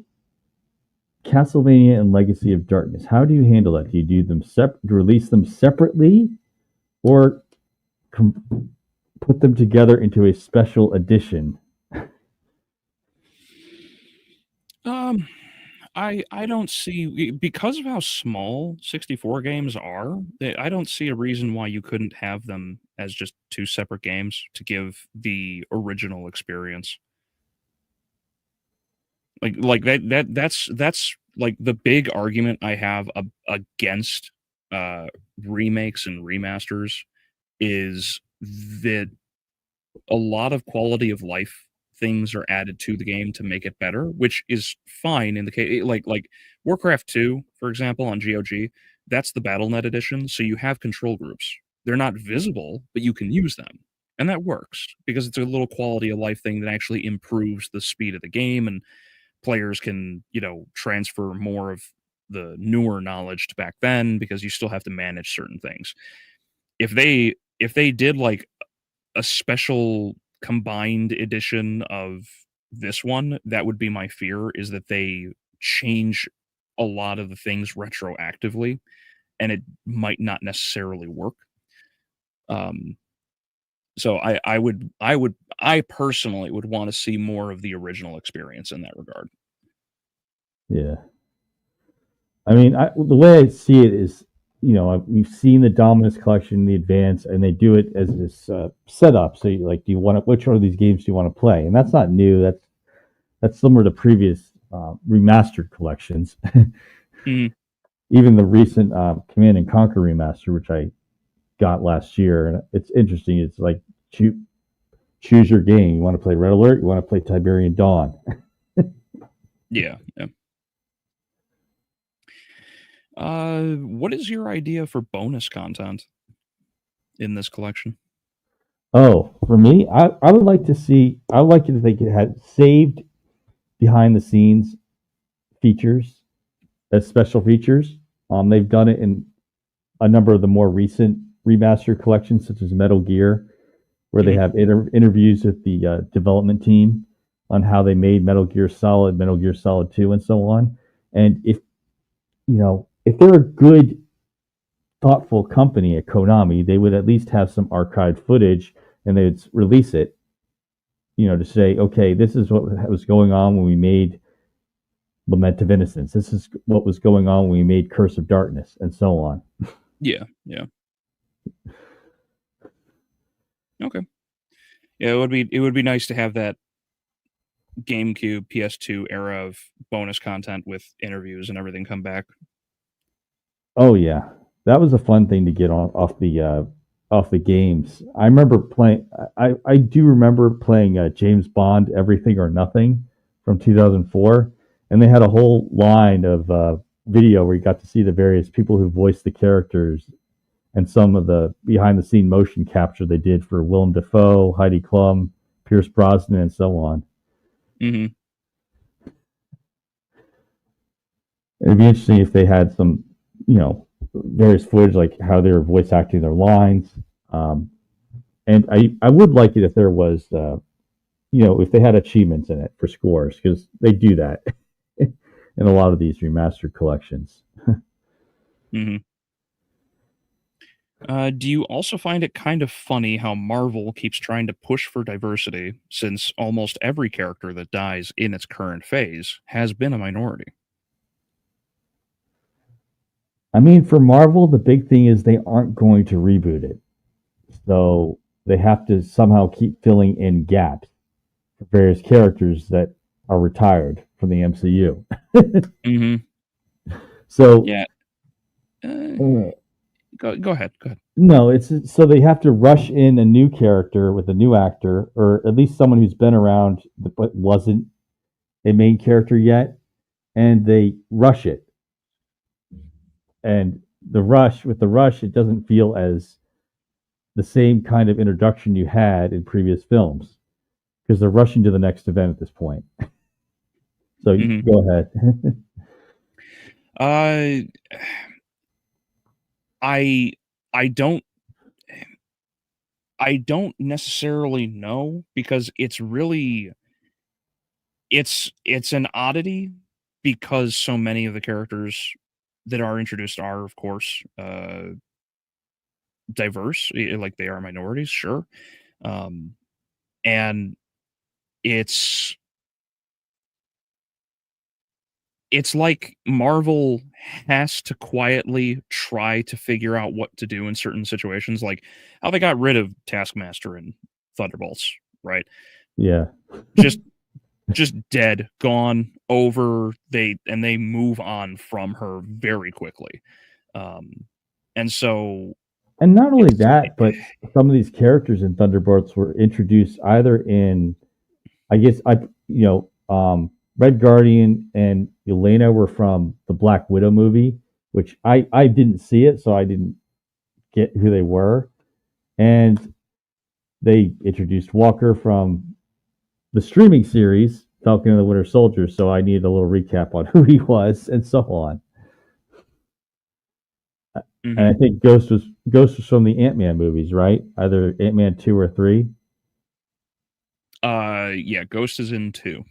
Castlevania and Legacy of Darkness, how do you handle that? Do you do them release them separately, or put them together into a special edition? I don't see, because of how small 64 games are, I don't see a reason why you couldn't have them as just two separate games to give the original experience. That's like the big argument I have against uh remakes and remasters is that a lot of quality of life things are added to the game to make it better, which is fine in the case like Warcraft 2, for example, on GOG, that's the BattleNet edition, so you have control groups. They're not visible, but you can use them. And that works because it's a little quality of life thing that actually improves the speed of the game, and players can, transfer more of the newer knowledge to back then because you still have to manage certain things. If they did like a special combined edition of this one, that would be my fear, is that they change a lot of the things retroactively and it might not necessarily work. Um, so I personally would want to see more of the original experience in that regard. Yeah. I mean, the way I see it is, we've seen the Dominus Collection, the Advance, and they do it as this setup. So, do you want to? Which one of these games do you want to play? And that's not new. That's similar to previous remastered collections. Mhm. Even the recent Command and Conquer remaster, which I got last year, and it's interesting. It's like choose your game. You want to play Red Alert? You want to play Tiberian Dawn? Yeah. What is your idea for bonus content in this collection? Oh, for me, I would like to see. I would like it if they could have saved behind the scenes features as special features. They've done it in a number of the more recent remaster collections, such as Metal Gear, where they have interviews with the development team on how they made Metal Gear Solid, Metal Gear Solid 2, and so on. And if they're a good, thoughtful company at Konami, they would at least have some archived footage and they would release it, to say, okay, this is what was going on when we made Lament of Innocence. This is what was going on when we made Curse of Darkness, and so on. Yeah. Okay. Yeah, it would be nice to have that GameCube, PS2 era of bonus content with interviews and everything come back. Oh yeah, that was a fun thing to get off the games. I remember playing. I do remember playing James Bond: Everything or Nothing from 2004, and they had a whole line of video where you got to see the various people who voiced the characters and some of the behind the scene motion capture they did for Willem Dafoe, Heidi Klum, Pierce Brosnan, and so on. Mm-hmm. It'd be interesting if they had some, various footage like how they were voice acting their lines. And I would like it if there was, if they had achievements in it for scores, because they do that in a lot of these remastered collections. Mm-hmm. Do you also find it kind of funny how Marvel keeps trying to push for diversity, since almost every character that dies in its current phase has been a minority? I mean, for Marvel, the big thing is they aren't going to reboot it. So they have to somehow keep filling in gaps for various characters that are retired from the MCU. Mm-hmm. So Yeah. uh, Go ahead. Go ahead. no, it's so they have to rush in a new character with a new actor, or at least someone who's been around but wasn't a main character yet, and they rush it. And the rush, it doesn't feel as the same kind of introduction you had in previous films because they're rushing to the next event at this point. So Mm-hmm. go ahead. I I don't necessarily know, because it's an oddity, because so many of the characters that are introduced are, of course, diverse, like they are minorities, sure. Um, and it's it's like Marvel has to quietly try to figure out what to do in certain situations, like how they got rid of Taskmaster and Thunderbolts, right? Yeah. Just dead, gone, over. They move on from her very quickly. And so And not only that, but some of these characters in Thunderbolts were introduced either in, I guess, Red Guardian and Elena were from the Black Widow movie, which I didn't see it, so I didn't get who they were. And they introduced Walker from the streaming series Falcon and the Winter Soldier, so I needed a little recap on who he was and so on. Mm-hmm. And I think Ghost was from the Ant-Man movies, right? Either Ant-Man 2 or 3. Yeah, Ghost is in 2.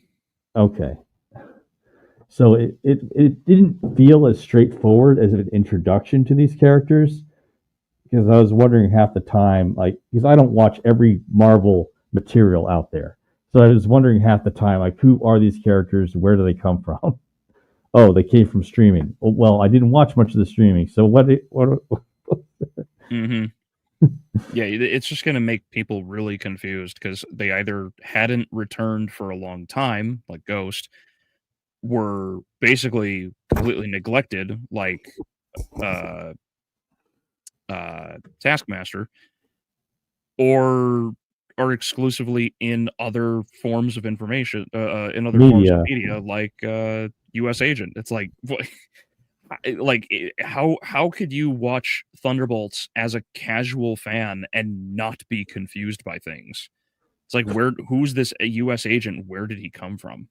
Okay. So it didn't feel as straightforward as an introduction to these characters, because I was wondering half the time, like, because I don't watch every Marvel material out there. So I was wondering half the time, like, who are these characters? Where do they come from? Oh, they came from streaming. Well, I didn't watch much of the streaming. So what Mm-hmm. Yeah, it's just going to make people really confused because they either hadn't returned for a long time, like Ghost, were basically completely neglected, like Taskmaster, or are exclusively in other forms of information, in other forms of media, like U.S. Agent. It's like, how could you watch Thunderbolts as a casual fan and not be confused by things? It's like, who's this U.S. agent? Where did he come from?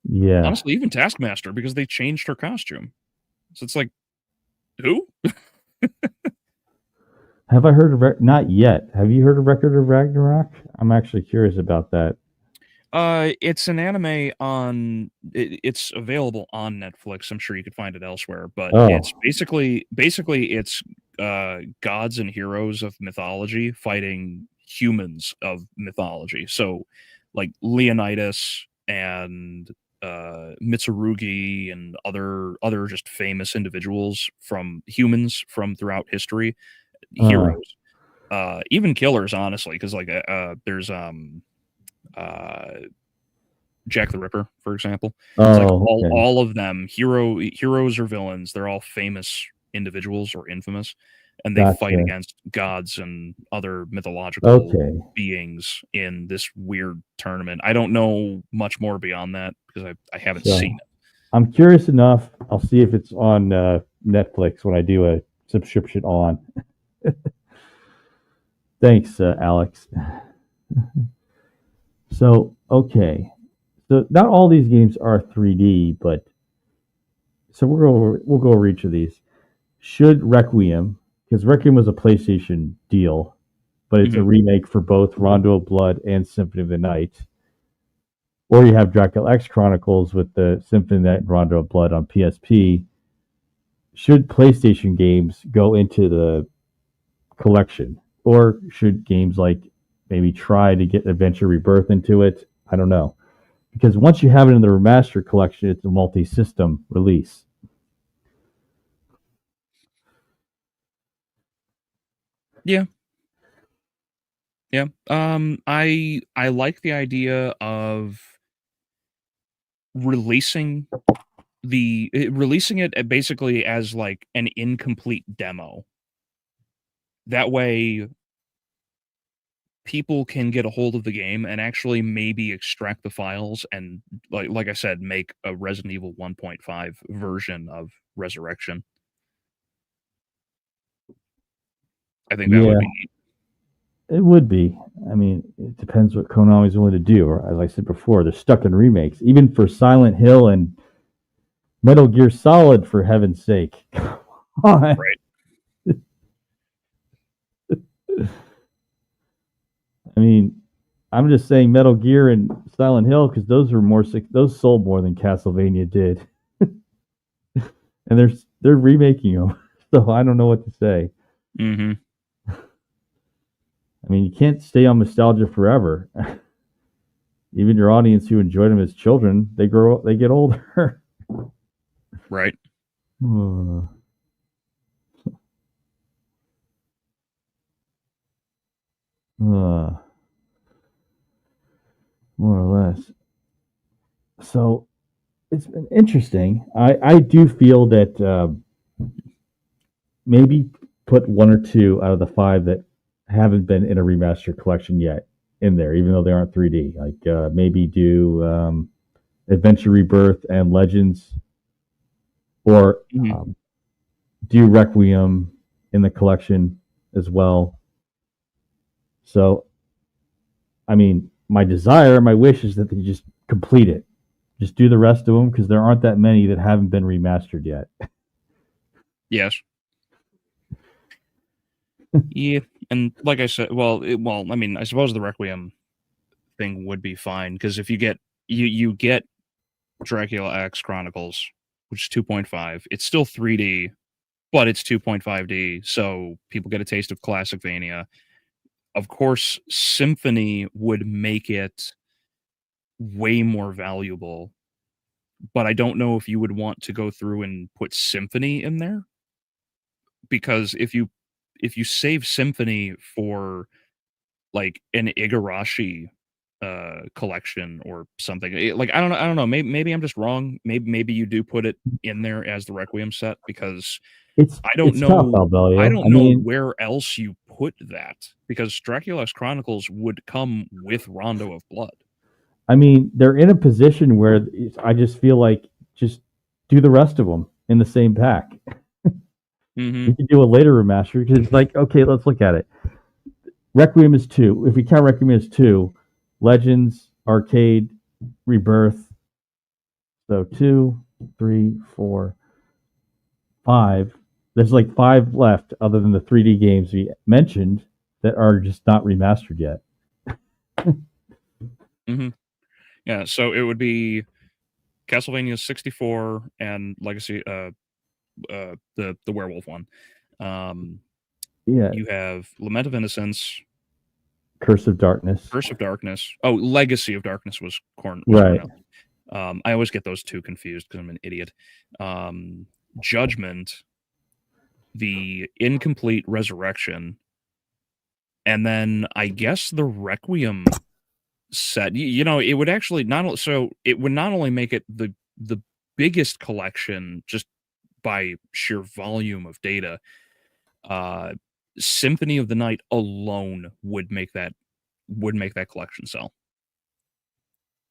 Yeah. Honestly, even Taskmaster, because they changed her costume. So it's like, who? Have I heard of not yet? Have you heard of Record of Ragnarok? I'm actually curious about that. It's an anime on. It's available on Netflix. I'm sure you could find it elsewhere, but it's basically it's gods and heroes of mythology fighting humans of mythology. So, like Leonidas and Mitsurugi and other just famous individuals from humans from throughout history, heroes, even killers, honestly, because like there's Jack the Ripper, for example. It's like all of them, heroes or villains, they're all famous individuals or infamous, and they fight against gods and other mythological beings in this weird tournament. I don't know much more beyond that because I haven't seen it. I'm curious enough. I'll see if it's on Netflix when I do a subscription on. Thanks, Alex. So, okay. So not all these games are 3D, but so we'll go over each of these. Should Requiem, because Requiem was a PlayStation deal, but it's a remake for both Rondo of Blood and Symphony of the Night. Or you have Dracula X Chronicles with the Symphony of the Night and Rondo of Blood on PSP. Should PlayStation games go into the collection? Or should games like maybe try to get Adventure Rebirth into it? I don't know. Because once you have it in the Remastered collection, it's a multi-system release. Yeah. I like the idea of releasing it basically as like an incomplete demo. That way people can get a hold of the game and actually maybe extract the files and like I said, make a Resident Evil 1.5 version of Resurrection. I think that would be neat. It would be. I mean, it depends what Konami's willing to do. Or, as I said before, they're stuck in remakes. Even for Silent Hill and Metal Gear Solid, for heaven's sake. Come on. Right. I mean, I'm just saying Metal Gear and Silent Hill because those sold more than Castlevania did, and they're remaking them. So I don't know what to say. Mm-hmm. I mean, you can't stay on nostalgia forever. even your audience who enjoyed them as children, they get older. Right. More or less. So it's been interesting. I do feel that maybe put one or two out of the five that haven't been in a remaster collection yet in there, even though they aren't 3D. Like maybe do Adventure Rebirth and Legends, or do Requiem in the collection as well. So, I mean, my desire, my wish is that they just complete it. Just do the rest of them, because there aren't that many that haven't been remastered yet. Yes. Yeah, and like I said, well, I mean, I suppose the Requiem thing would be fine, because if you get you get Dracula X Chronicles, which is 2.5, it's still 3D, but it's 2.5D, so people get a taste of Classicvania. Of course, Symphony would make it way more valuable, but I don't know if you would want to go through and put Symphony in there, because if you save Symphony for like an Igarashi collection or something, like I don't know, maybe I'm just wrong. Maybe you do put it in there as the Requiem set, because It's tough, Albeleo. I don't know where else you put that, because Dracula X Chronicles would come with Rondo of Blood. I mean, they're in a position where I just feel like just do the rest of them in the same pack. Mm-hmm. We could do a later remaster, because it's like, okay, let's look at it. Requiem is 2. If we count Requiem as 2, Legends, Arcade, Rebirth. So 2, 3, 4, 5. There's like 5 left, other than the 3D games we mentioned, that are just not remastered yet. Mm-hmm. Yeah, so it would be Castlevania 64 and Legacy, the werewolf one. Yeah. You have Lament of Innocence, Curse of Darkness. Oh, Legacy of Darkness was right. I always get those two confused because I'm an idiot. Judgment, the Incomplete Resurrection, and then I guess the Requiem set. You know, it would actually it would not only make it the biggest collection just by sheer volume of data. Symphony of the Night alone would make that collection sell.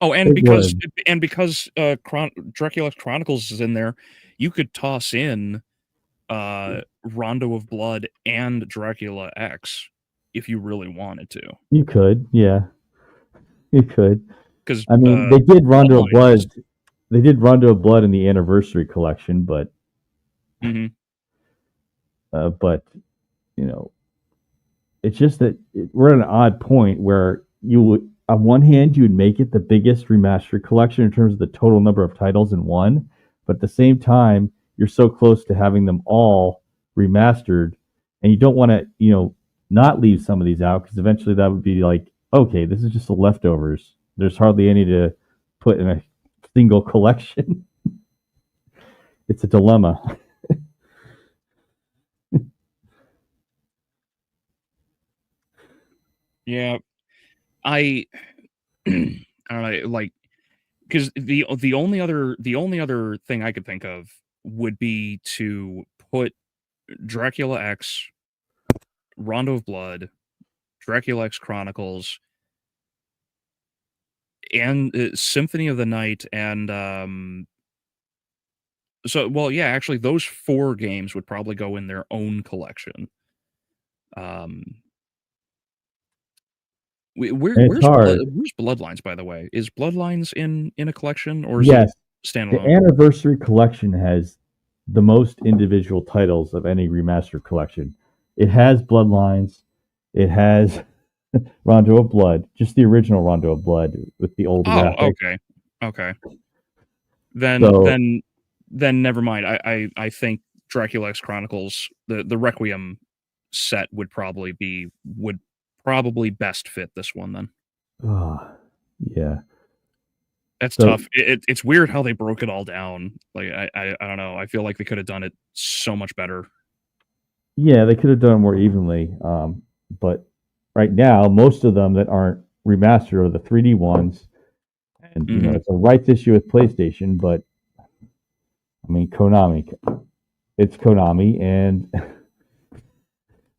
Oh, and because Dracula Chronicles is in there, you could toss in Rondo of Blood and Dracula X if you really wanted to. You could, yeah. You could. Because I mean, they did Rondo of Blood. They did Rondo of Blood in the Anniversary collection, but but you know, it's just that we're at an odd point where you would, on one hand, you would make it the biggest remastered collection in terms of the total number of titles in one, but at the same time, you're so close to having them all remastered, and you don't want to, you know, not leave some of these out, because eventually that would be like, okay, this is just the leftovers. There's hardly any to put in a single collection. It's a dilemma. Yeah, I don't know, like, because the only other thing I could think of would be to put Dracula X, Rondo of Blood, Dracula X Chronicles, and Symphony of the Night, and actually those 4 games would probably go in their own collection. Where's Bloodlines, by the way? Is Bloodlines in a collection, or is it standalone? The Anniversary collection has the most individual titles of any remastered collection. It has Bloodlines. It has Rondo of Blood, just the original Rondo of Blood with the old graphics. Okay. Then never mind. I think Dracula X Chronicles, the Requiem set would probably best fit this one then. Oh, yeah. That's So tough. It's weird how they broke it all down. Like I don't know. I feel like they could have done it so much better. yeah, they could have done it more evenly. But right now, most of them that aren't remastered are the 3D ones, and you know Mhm. it's a rights issue with PlayStation. But I mean, Konami, it's Konami, and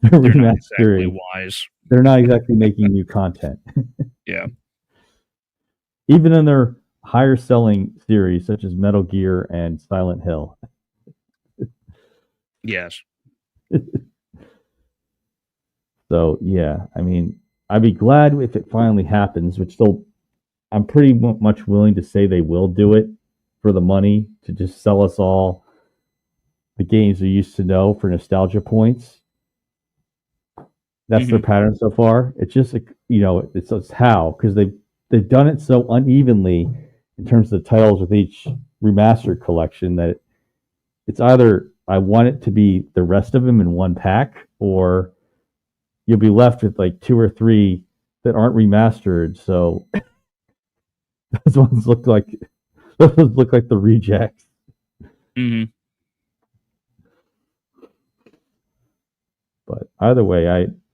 they're They're not exactly remastering. wise. They're not exactly making new content, Yeah. even in their higher selling series such as Metal Gear and Silent Hill. Yes. So yeah, I mean, I'd be glad if it finally happens, which they'll. I'm pretty much willing to say they will do it for the money to just sell us all the games we used to know for nostalgia points. That's their Mhm. pattern so far. It's just it's how because they've done it so unevenly in terms of the titles with each remastered collection that it's either I want it to be the rest of them in one pack or you'll be left with like two or three that aren't remastered. So those ones look like the rejects. Mhm. But either way,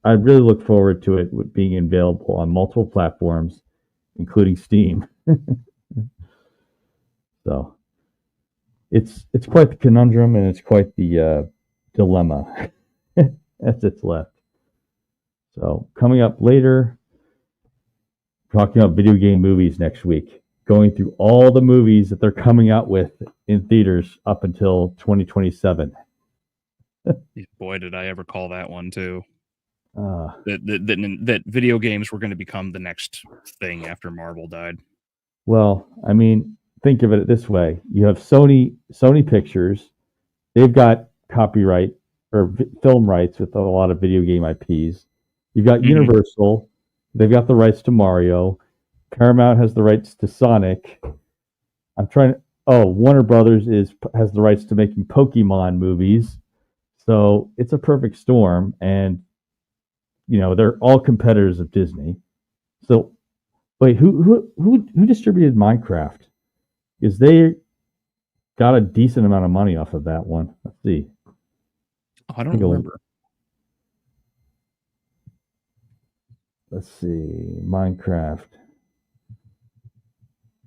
I really look forward to it being available on multiple platforms, including Steam. So it's quite the conundrum and it's quite the dilemma as it's left. So coming up later, talking about video game movies next week, going through all the movies that they're coming out with in theaters up until 2027. Boy, did I ever call that one too. Uh, That video games were going to become the next thing after Marvel died. well, I mean, think of it this way: you have Sony Pictures. They've got copyright or film rights with a lot of video game IPs. You've got Mhm. Universal. They've got the rights to Mario. Paramount has the rights to Sonic. I'm trying to. Oh, Warner Brothers has the rights to making Pokemon movies. So it's a perfect storm, and you know they're all competitors of Disney. So wait, who distributed Minecraft? Because they got a decent amount of money off of that one. Let's see. Oh, I don't Take a remember. let's see. Minecraft.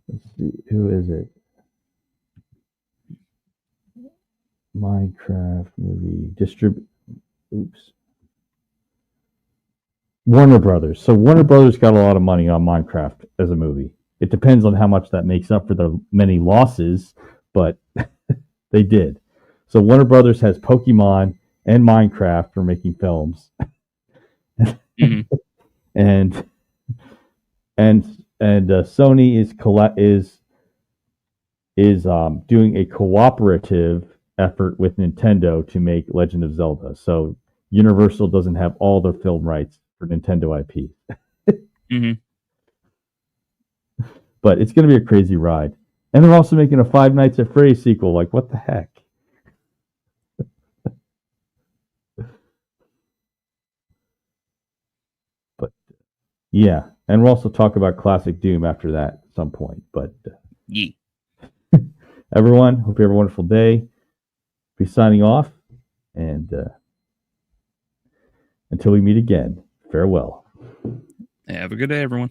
Let's see. Who is it? Minecraft movie distribute. Oops. Warner Brothers. So Warner Brothers got a lot of money on Minecraft as a movie. It depends on how much that makes up for the many losses, but they did. So Warner Brothers has Pokemon and Minecraft for making films, Mhm. and Sony is doing a cooperative effort with Nintendo to make Legend of Zelda. So Universal doesn't have all the film rights for Nintendo IP, Mhm. but it's going to be a crazy ride. And they're also making a Five Nights at Freddy's sequel. Like, what the heck? But yeah, and we'll also talk about classic Doom after that at some point. But Yee. everyone, hope you have a wonderful day. Be signing off, and until we meet again, farewell. Have a good day, everyone.